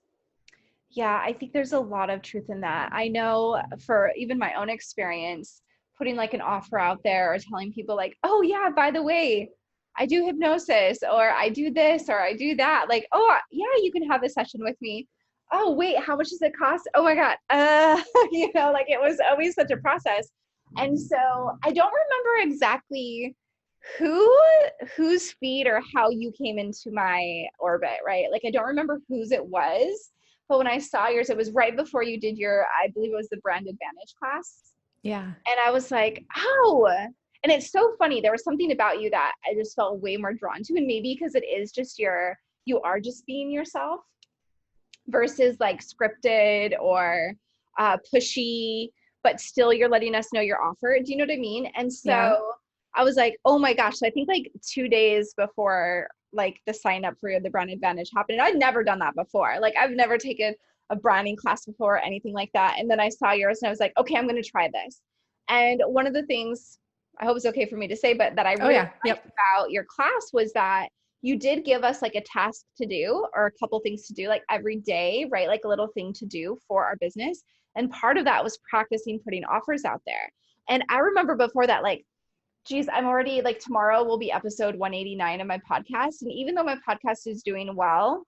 Yeah, I think there's a lot of truth in that. I know for even my own experience, putting like an offer out there or telling people like, oh yeah, by the way, I do hypnosis, or I do this, or I do that. Like, oh yeah, you can have a session with me. Oh wait, how much does it cost? Oh my God. Like it was always such a process. And so I don't remember exactly whose feed or how you came into my orbit, right? Like I don't remember whose it was, but when I saw yours, it was right before you did your, I believe it was the Brand Advantage class. Yeah. And I was like, oh, And it's so funny. There was something about you that I just felt way more drawn to. And maybe because it is just you are just being yourself versus like scripted or pushy, but still you're letting us know your offer. Do you know what I mean? And Yeah. so I was like, oh my gosh. So I think like 2 days before like the sign up for the brand advantage happened, and I'd never done that before. Like I've never taken a branding class before or anything like that. And then I saw yours and I was like, okay, I'm going to try this. And one of the things, I hope it's okay for me to say, but that I Oh really yeah. liked about your class was that you did give us like a task to do or a couple things to do like every day, right? Like a little thing to do for our business. And part of that was practicing putting offers out there. And I remember before that, like, geez, I'm already like tomorrow will be episode 189 of my podcast. And even though my podcast is doing well,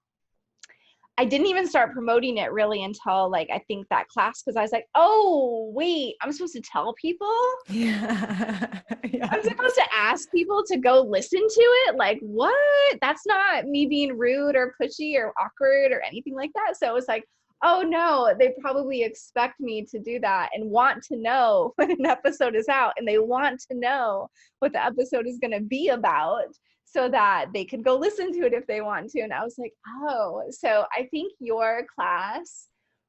I didn't even start promoting it really until like, I think that class, because I was like, oh, wait, I'm supposed to tell people? Yeah. Yeah. I'm supposed to ask people to go listen to it? Like, what? That's not me being rude or pushy or awkward or anything like that. So it was like, oh no, they probably expect me to do that and want to know when an episode is out, and they want to know what the episode is going to be about so that they could go listen to it if they want to. And I was like, oh, so I think your class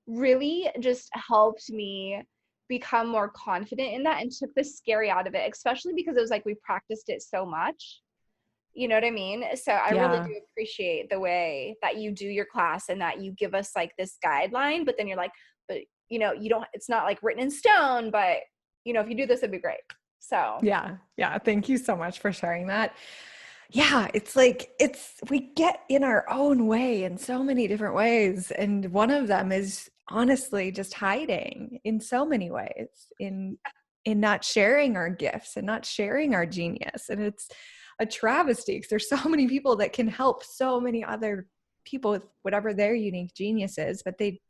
really just helped me become more confident in that and took the scary out of it, especially because it was like we practiced it so much. You know what I mean? So I really Yeah. do appreciate the way that you do your class and that you give us like this guideline, but then you're like, but you know, you don't, it's not like written in stone, but you know, if you do this, it'd be great. So Yeah. Yeah. Thank you so much for sharing that. Yeah, it's like we get in our own way in so many different ways, and one of them is honestly just hiding in so many ways, in not sharing our gifts and not sharing our genius. And it's a travesty because there's so many people that can help so many other people with whatever their unique genius is, but they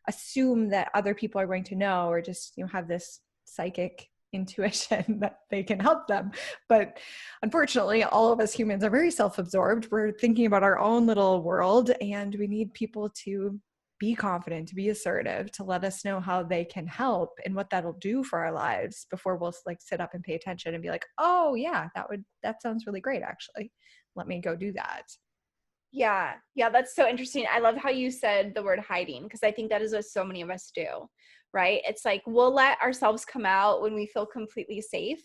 assume that other people are going to know, or just, you know, have this psychic intuition that they can help them. But unfortunately, all of us humans are very self-absorbed. We're thinking about our own little world, and we need people to be confident, to be assertive, to let us know how they can help and what that'll do for our lives before we'll like sit up and pay attention and be like, oh yeah, that sounds really great. Actually, let me go do that. yeah, that's so interesting. I love how you said the word hiding, because I think that is what so many of us do, right? It's like we'll let ourselves come out when we feel completely safe,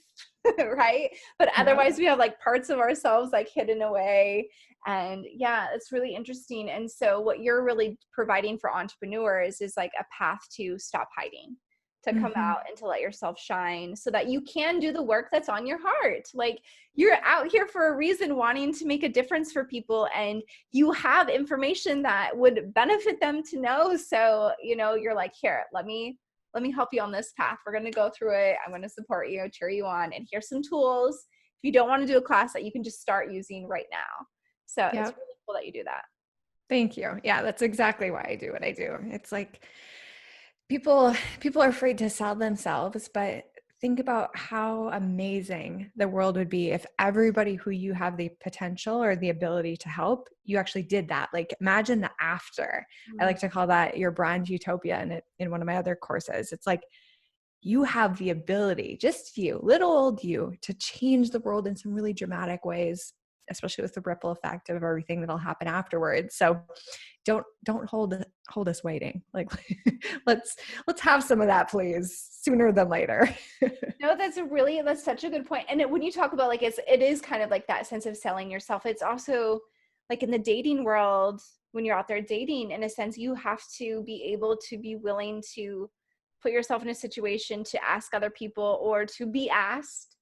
right? But Yeah. otherwise we have like parts of ourselves like hidden away. And yeah, it's really interesting. And so what you're really providing for entrepreneurs is like a path to stop hiding, to come out and to let yourself shine so that you can do the work that's on your heart. Like you're out here for a reason, wanting to make a difference for people, and you have information that would benefit them to know. So, you know, you're like, here, let me help you on this path. We're going to go through it. I'm going to support you, cheer you on. And here's some tools if you don't want to do a class that you can just start using right now. So it's really cool that you do that. Thank you. Yeah, that's exactly why I do what I do. It's like people are afraid to sell themselves, but think about how amazing the world would be if everybody who you have the potential or the ability to help, you actually did that. Like imagine the after. I like to call that your brand Utopia in one of my other courses. It's like you have the ability, just you, little old you, to change the world in some really dramatic ways, especially with the ripple effect of everything that'll happen afterwards. So don't hold us waiting. Like let's have some of that, please, sooner than later. No, that's such a good point. And when you talk about like, it is kind of like that sense of selling yourself. It's also like in the dating world, when you're out there dating, in a sense, you have to be able to be willing to put yourself in a situation to ask other people or to be asked,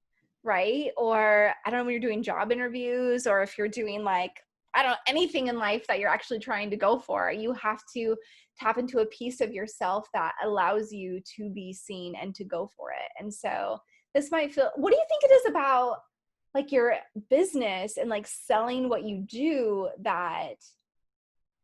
right? Or I don't know, when you're doing job interviews, or if you're doing like, I don't know, anything in life that you're actually trying to go for, you have to tap into a piece of yourself that allows you to be seen and to go for it. And so this might feel, what do you think it is about like your business and like selling what you do that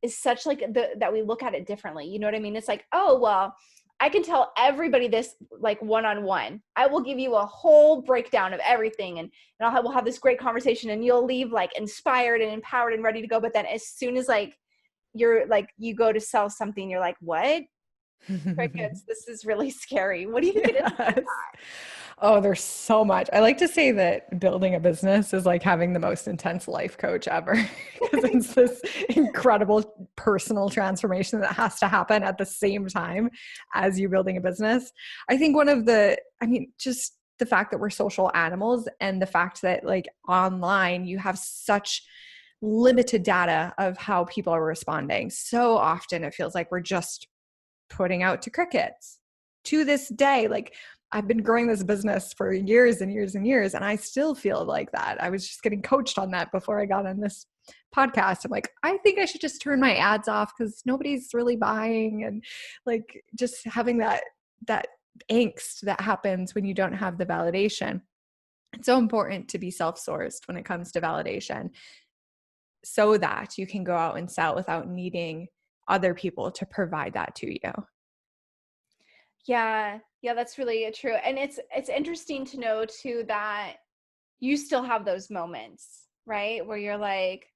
is such like that we look at it differently? You know what I mean? It's like, oh, well, I can tell everybody this like one-on-one. I will give you a whole breakdown of everything, and we'll have this great conversation, and you'll leave like inspired and empowered and ready to go. But then as soon as like you're like, you go to sell something, you're like, what? Crickets, this is really scary. What do you think it is about that? Oh, there's so much. I like to say that building a business is like having the most intense life coach ever because it's this incredible personal transformation that has to happen at the same time as you building a business. I think just the fact that we're social animals and the fact that like online you have such limited data of how people are responding. So often it feels like we're just putting out to crickets. To this day, like I've been growing this business for years and years and years, and I still feel like that. I was just getting coached on that before I got on this podcast. I'm like, I think I should just turn my ads off because nobody's really buying, and like just having that angst that happens when you don't have the validation. It's so important to be self-sourced when it comes to validation so that you can go out and sell without needing other people to provide that to you. Yeah, that's really true. And it's interesting to know too that you still have those moments, right? Where you're like,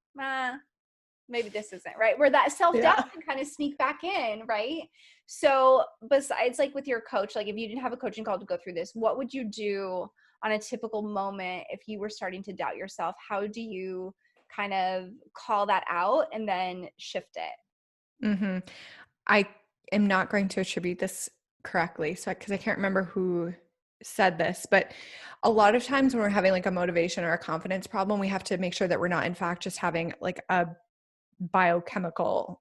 maybe this isn't right. Where that self-doubt can kind of sneak back in, right? So besides like with your coach, like if you didn't have a coaching call to go through this, what would you do on a typical moment if you were starting to doubt yourself? How do you kind of call that out and then shift it? Mm-hmm. I am not going to attribute this correctly, so because I can't remember who said this, but a lot of times when we're having like a motivation or a confidence problem, we have to make sure that we're not in fact just having like a biochemical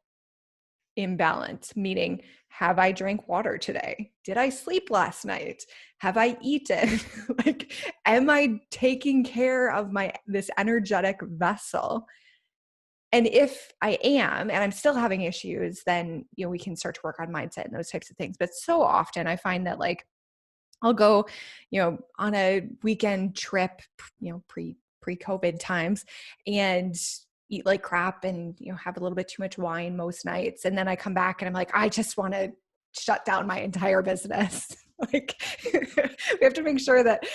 imbalance, meaning have I drank water today? Did I sleep last night? Have I eaten? Like, am I taking care of this energetic vessel? And if I am, and I'm still having issues, then, we can start to work on mindset and those types of things. But so often I find that like I'll go, on a weekend trip, pre-COVID times, and eat like crap and, have a little bit too much wine most nights. And then I come back and I'm like, I just want to shut down my entire business. Like we have to make sure that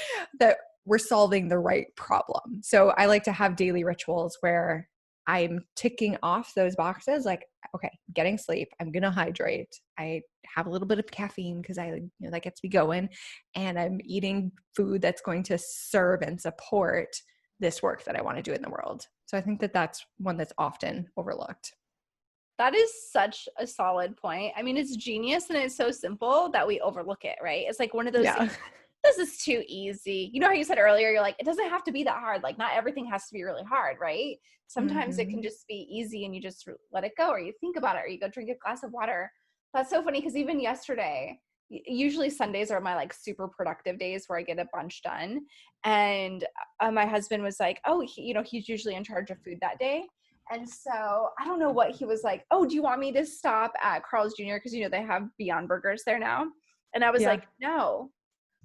we're solving the right problem. So I like to have daily rituals where I'm ticking off those boxes, like, okay, getting sleep, I'm going to hydrate. I have a little bit of caffeine because that gets me going, and I'm eating food that's going to serve and support this work that I want to do in the world. So I think that that's one that's often overlooked. That is such a solid point. I mean, it's genius and it's so simple that we overlook it, right? It's like one of those things, this is too easy. You know how you said earlier, you're like, it doesn't have to be that hard. Like not everything has to be really hard, right? Sometimes it can just be easy and you just let it go, or you think about it, or you go drink a glass of water. That's so funny because even yesterday, usually Sundays are my like super productive days where I get a bunch done. And my husband was like, oh, he's usually in charge of food that day. And so I don't know what he was like, oh, do you want me to stop at Carl's Jr.? Because, they have Beyond Burgers there now. And I was like, no.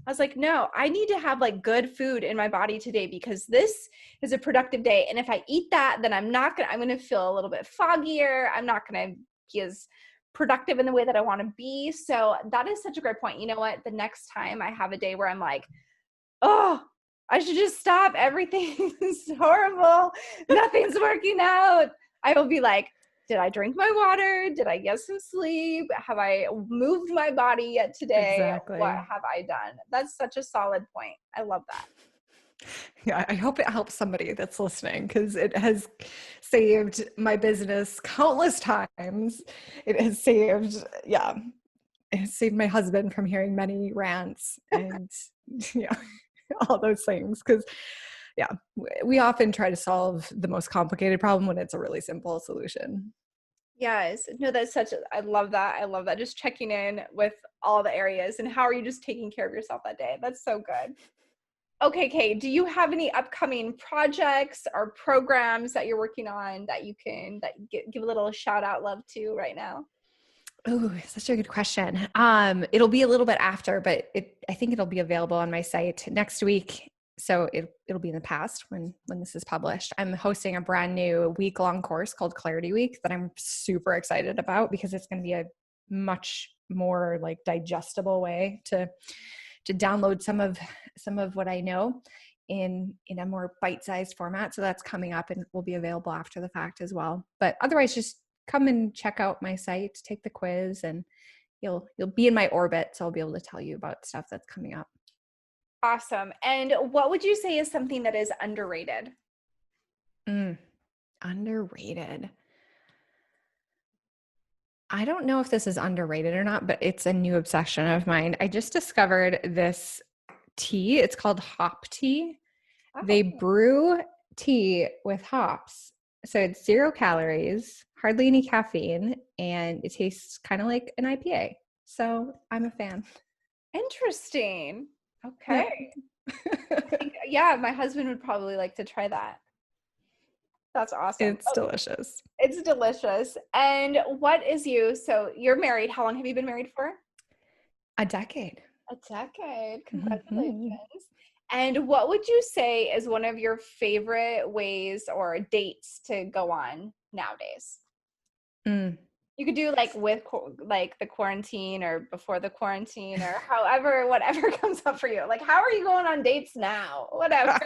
I was like, no, I need to have like good food in my body today because this is a productive day. And if I eat that, then I'm going to feel a little bit foggier. I'm not going to be as productive in the way that I want to be. So that is such a great point. You know what? The next time I have a day where I'm like, oh, I should just stop. Everything's horrible. Nothing's working out. I will be like, did I drink my water? Did I get some sleep? Have I moved my body yet today? Exactly. What have I done? That's such a solid point. I love that. Yeah, I hope it helps somebody that's listening because it has saved my business countless times. It has saved my husband from hearing many rants and all those things. Because we often try to solve the most complicated problem when it's a really simple solution. Yes. No, I love that. I love that. Just checking in with all the areas and how are you just taking care of yourself that day? That's so good. Okay, Kaye, do you have any upcoming projects or programs that you're working on that you can give a little shout out love to right now? Oh, such a good question. It'll be a little bit after, but I think it'll be available on my site next week. So it'll be in the past when this is published. I'm hosting a brand new week-long course called Clarity Week that I'm super excited about because it's going to be a much more like digestible way to download some of what I know in a more bite-sized format. So that's coming up and will be available after the fact as well. But otherwise, just come and check out my site, take the quiz, and you'll be in my orbit. So I'll be able to tell you about stuff that's coming up. Awesome. And what would you say is something that is underrated? Underrated. I don't know if this is underrated or not, but it's a new obsession of mine. I just discovered this tea. It's called hop tea. They Oh, brew tea with hops. So it's 0 calories, hardly any caffeine, and it tastes kind of like an IPA. So I'm a fan. interesting. Yeah. Okay. Yeah, my husband would probably like to try that. That's awesome. It's delicious. It's delicious. And so you're married. How long have you been married for? A decade. A decade. Mhm. Congratulations. And what would you say is one of your favorite ways or dates to go on nowadays? Mm. You could do like like the quarantine or before the quarantine or however, whatever comes up for you. Like, how are you going on dates now? Whatever.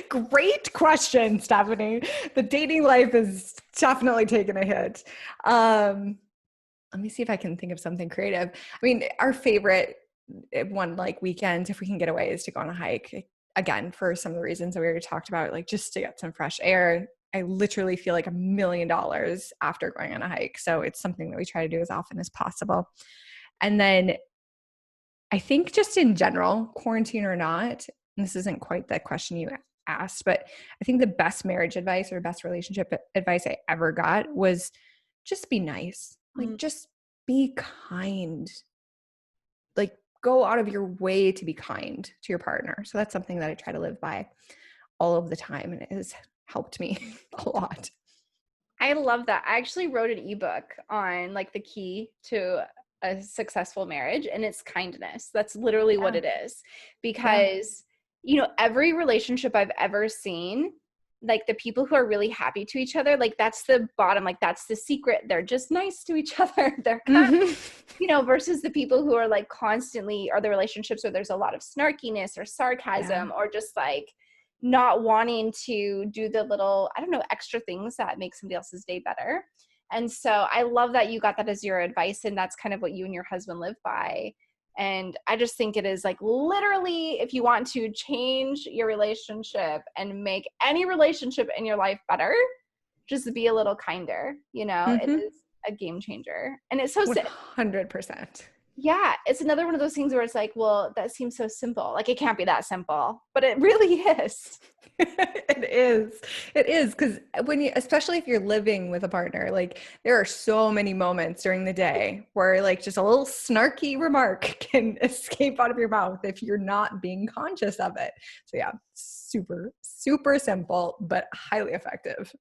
Great question, Stephanie. The dating life is definitely taking a hit. Let me see if I can think of something creative. I mean, our favorite one like weekend, if we can get away, is to go on a hike. Again, for some of the reasons that we already talked about, like just to get some fresh air. I literally feel like $1 million after going on a hike. So it's something that we try to do as often as possible. And then I think just in general, quarantine or not, and this isn't quite the question you asked, but I think the best marriage advice or best relationship advice I ever got was just be nice. Like, just be kind. Like, go out of your way to be kind to your partner. So that's something that I try to live by all of the time, and it has helped me a lot. I love that. I actually wrote an ebook on like the key to a successful marriage, and it's kindness. That's literally what it is. Because, every relationship I've ever seen, like the people who are really happy to each other, like that's the bottom, like that's the secret. They're just nice to each other. They're kind versus the people who are like constantly, or the relationships where there's a lot of snarkiness or sarcasm or just like not wanting to do the little, I don't know, extra things that make somebody else's day better. And so I love that you got that as your advice, and that's kind of what you and your husband live by. And I just think it is like literally, if you want to change your relationship and make any relationship in your life better, just be a little kinder. It is a game changer. And it's so 100%. yeah, it's another one of those things where it's like, well, that seems so simple. Like, it can't be that simple, but it really is. It is. It is, because especially if you're living with a partner, like there are so many moments during the day where like just a little snarky remark can escape out of your mouth if you're not being conscious of it. So yeah, super, super simple, but highly effective.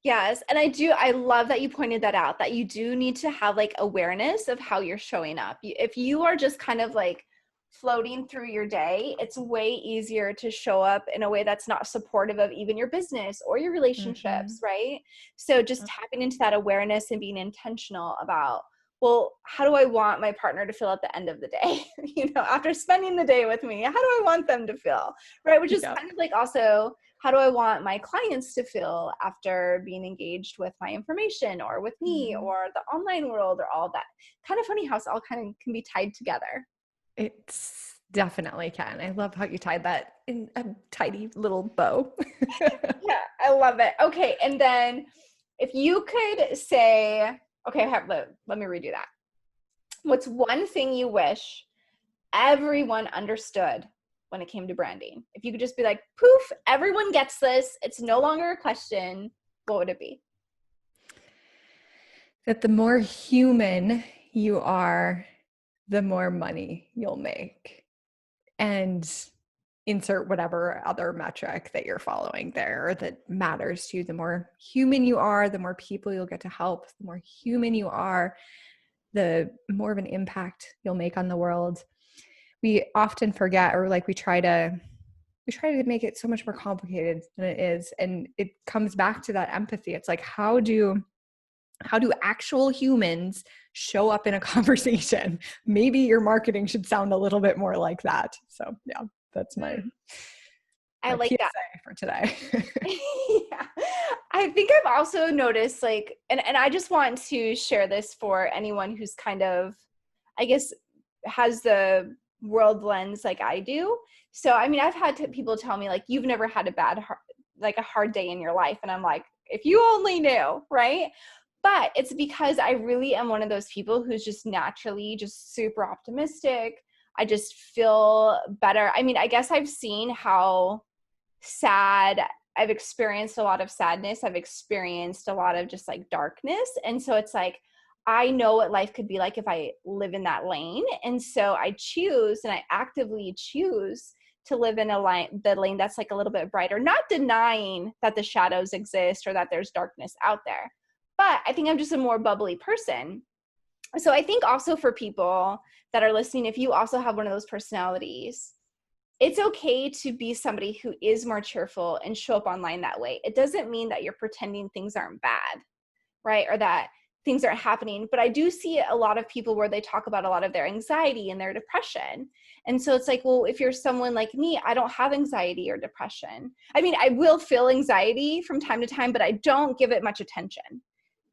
Yes. And I love that you pointed that out, that you do need to have like awareness of how you're showing up. If you are just kind of like floating through your day, it's way easier to show up in a way that's not supportive of even your business or your relationships, right? So just tapping into that awareness and being intentional about, well, how do I want my partner to feel at the end of the day? After spending the day with me, how do I want them to feel? Right. Which is kind of like also, how do I want my clients to feel after being engaged with my information or with me or the online world or all that? Kind of funny how it's all kind of can be tied together. It's definitely can. I love how you tied that in a tidy little bow. Yeah, I love it. Okay. And then if you could say, okay, let me redo that. What's one thing you wish everyone understood when it came to branding? If you could just be like, poof, everyone gets this. It's no longer a question. What would it be? That the more human you are, the more money you'll make. And insert whatever other metric that you're following there that matters to you. The more human you are, the more people you'll get to help. The more human you are, the more of an impact you'll make on the world. We often forget, or like we try to make it so much more complicated than it is. And it comes back to that empathy. It's like, how do actual humans show up in a conversation? Maybe your marketing should sound a little bit more like that. So yeah, that's my like PSA that for today. Yeah. I think I've also noticed like, and I just want to share this for anyone who's kind of, I guess, has the world lens like I do. So, I mean, I've had people tell me like, you've never had a hard day in your life. And I'm like, if you only knew, right? But it's because I really am one of those people who's just naturally just super optimistic. I just feel better. I mean, I guess I've seen how sad I've experienced a lot of sadness. I've experienced a lot of just like darkness. And so it's like, I know what life could be like if I live in that lane. And so I actively choose to live in the lane that's like a little bit brighter, not denying that the shadows exist or that there's darkness out there. But I think I'm just a more bubbly person. So I think also for people that are listening, if you also have one of those personalities, it's okay to be somebody who is more cheerful and show up online that way. It doesn't mean that you're pretending things aren't bad, right? Or that things aren't happening. But I do see a lot of people where they talk about a lot of their anxiety and their depression. And so it's like, well, if you're someone like me, I don't have anxiety or depression. I mean, I will feel anxiety from time to time, but I don't give it much attention.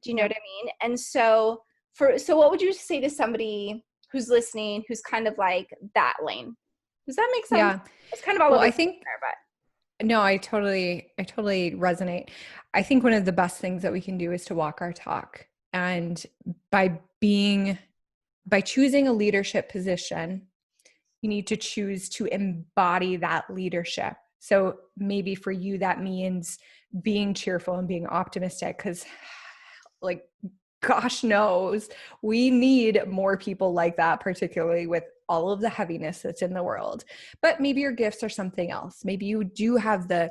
Do you know what I mean? And so what would you say to somebody who's listening, who's kind of like that lane? Does that make sense? Yeah. It's kind of all over I think there, but no, I totally resonate. I think one of the best things that we can do is to walk our talk. And by choosing a leadership position, you need to choose to embody that leadership. So maybe for you, that means being cheerful and being optimistic, because like, gosh knows, we need more people like that, particularly with all of the heaviness that's in the world. But maybe your gifts are something else. Maybe you do have the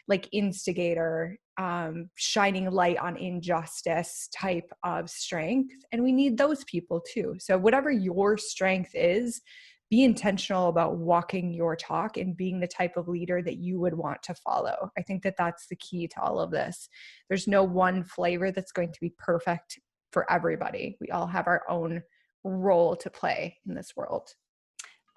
like instigator, shining light on injustice type of strength. And we need those people too. So whatever your strength is, be intentional about walking your talk and being the type of leader that you would want to follow. I think that that's the key to all of this. There's no one flavor that's going to be perfect for everybody. We all have our own role to play in this world.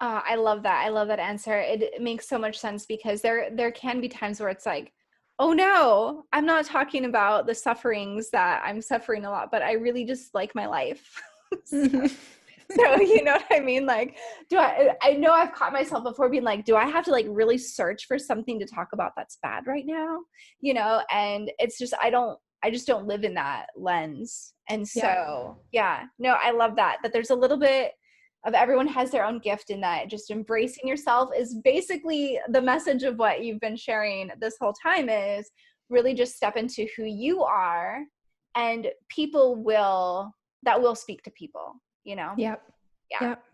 I love that. I love that answer. It makes so much sense because there can be times where it's like, oh no, I'm not talking about the sufferings that I'm suffering a lot, but I really just like my life. So you know what I mean? Like, I know I've caught myself before being like, do I have to like really search for something to talk about that's bad right now? You know, and it's just, I just don't live in that lens. And so, no, I love that there's a little bit of everyone has their own gift in that. Just embracing yourself is basically the message of what you've been sharing this whole time, is really just step into who you are, and that will speak to people, you know? Yep,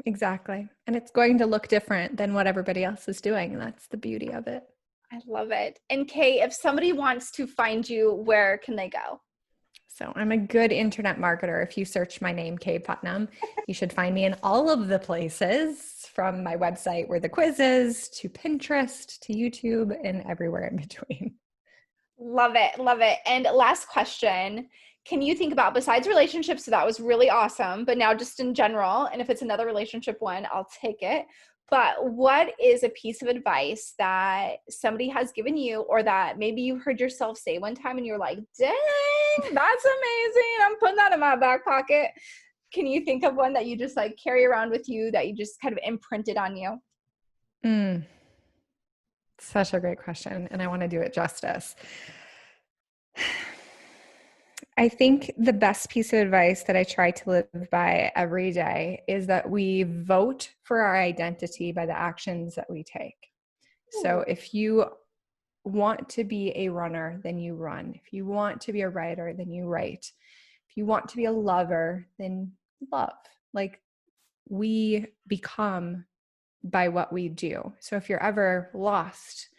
exactly. And it's going to look different than what everybody else is doing. That's the beauty of it. I love it. And Kaye, if somebody wants to find you, where can they go? So I'm a good internet marketer. If you search my name, Kaye Putnam, you should find me in all of the places, from my website where the quiz is, to Pinterest, to YouTube, and everywhere in between. Love it. Love it. And last question, can you think about, besides relationships, so that was really awesome, but now just in general, and if it's another relationship one, I'll take it. But what is a piece of advice that somebody has given you, or that maybe you heard yourself say one time and you're like, dang, that's amazing, I'm putting that in my back pocket? Can you think of one that you just like carry around with you, that you just kind of imprinted on you? Such a great question. And I want to do it justice. I think the best piece of advice that I try to live by every day is that we vote for our identity by the actions that we take. So if you want to be a runner, then you run. If you want to be a writer, then you write. If you want to be a lover, then love. Like, we become by what we do. So if you're ever lost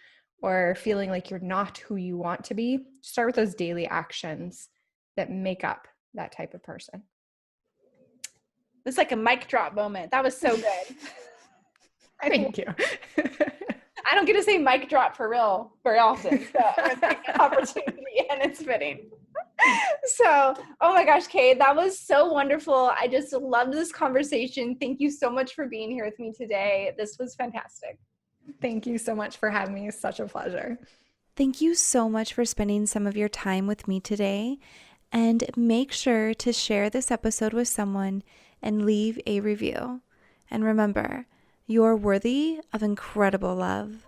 or feeling like you're not who you want to be, start with those daily actions that make up that type of person. It's like a mic drop moment. That was so good. Thank you. I don't get to say mic drop for real very often, so I'm going to take that opportunity, and it's fitting. So, oh my gosh, Kaye, that was so wonderful. I just loved this conversation. Thank you so much for being here with me today. This was fantastic. Thank you so much for having me. It's such a pleasure. Thank you so much for spending some of your time with me today. And make sure to share this episode with someone and leave a review. And remember, You're worthy of incredible love.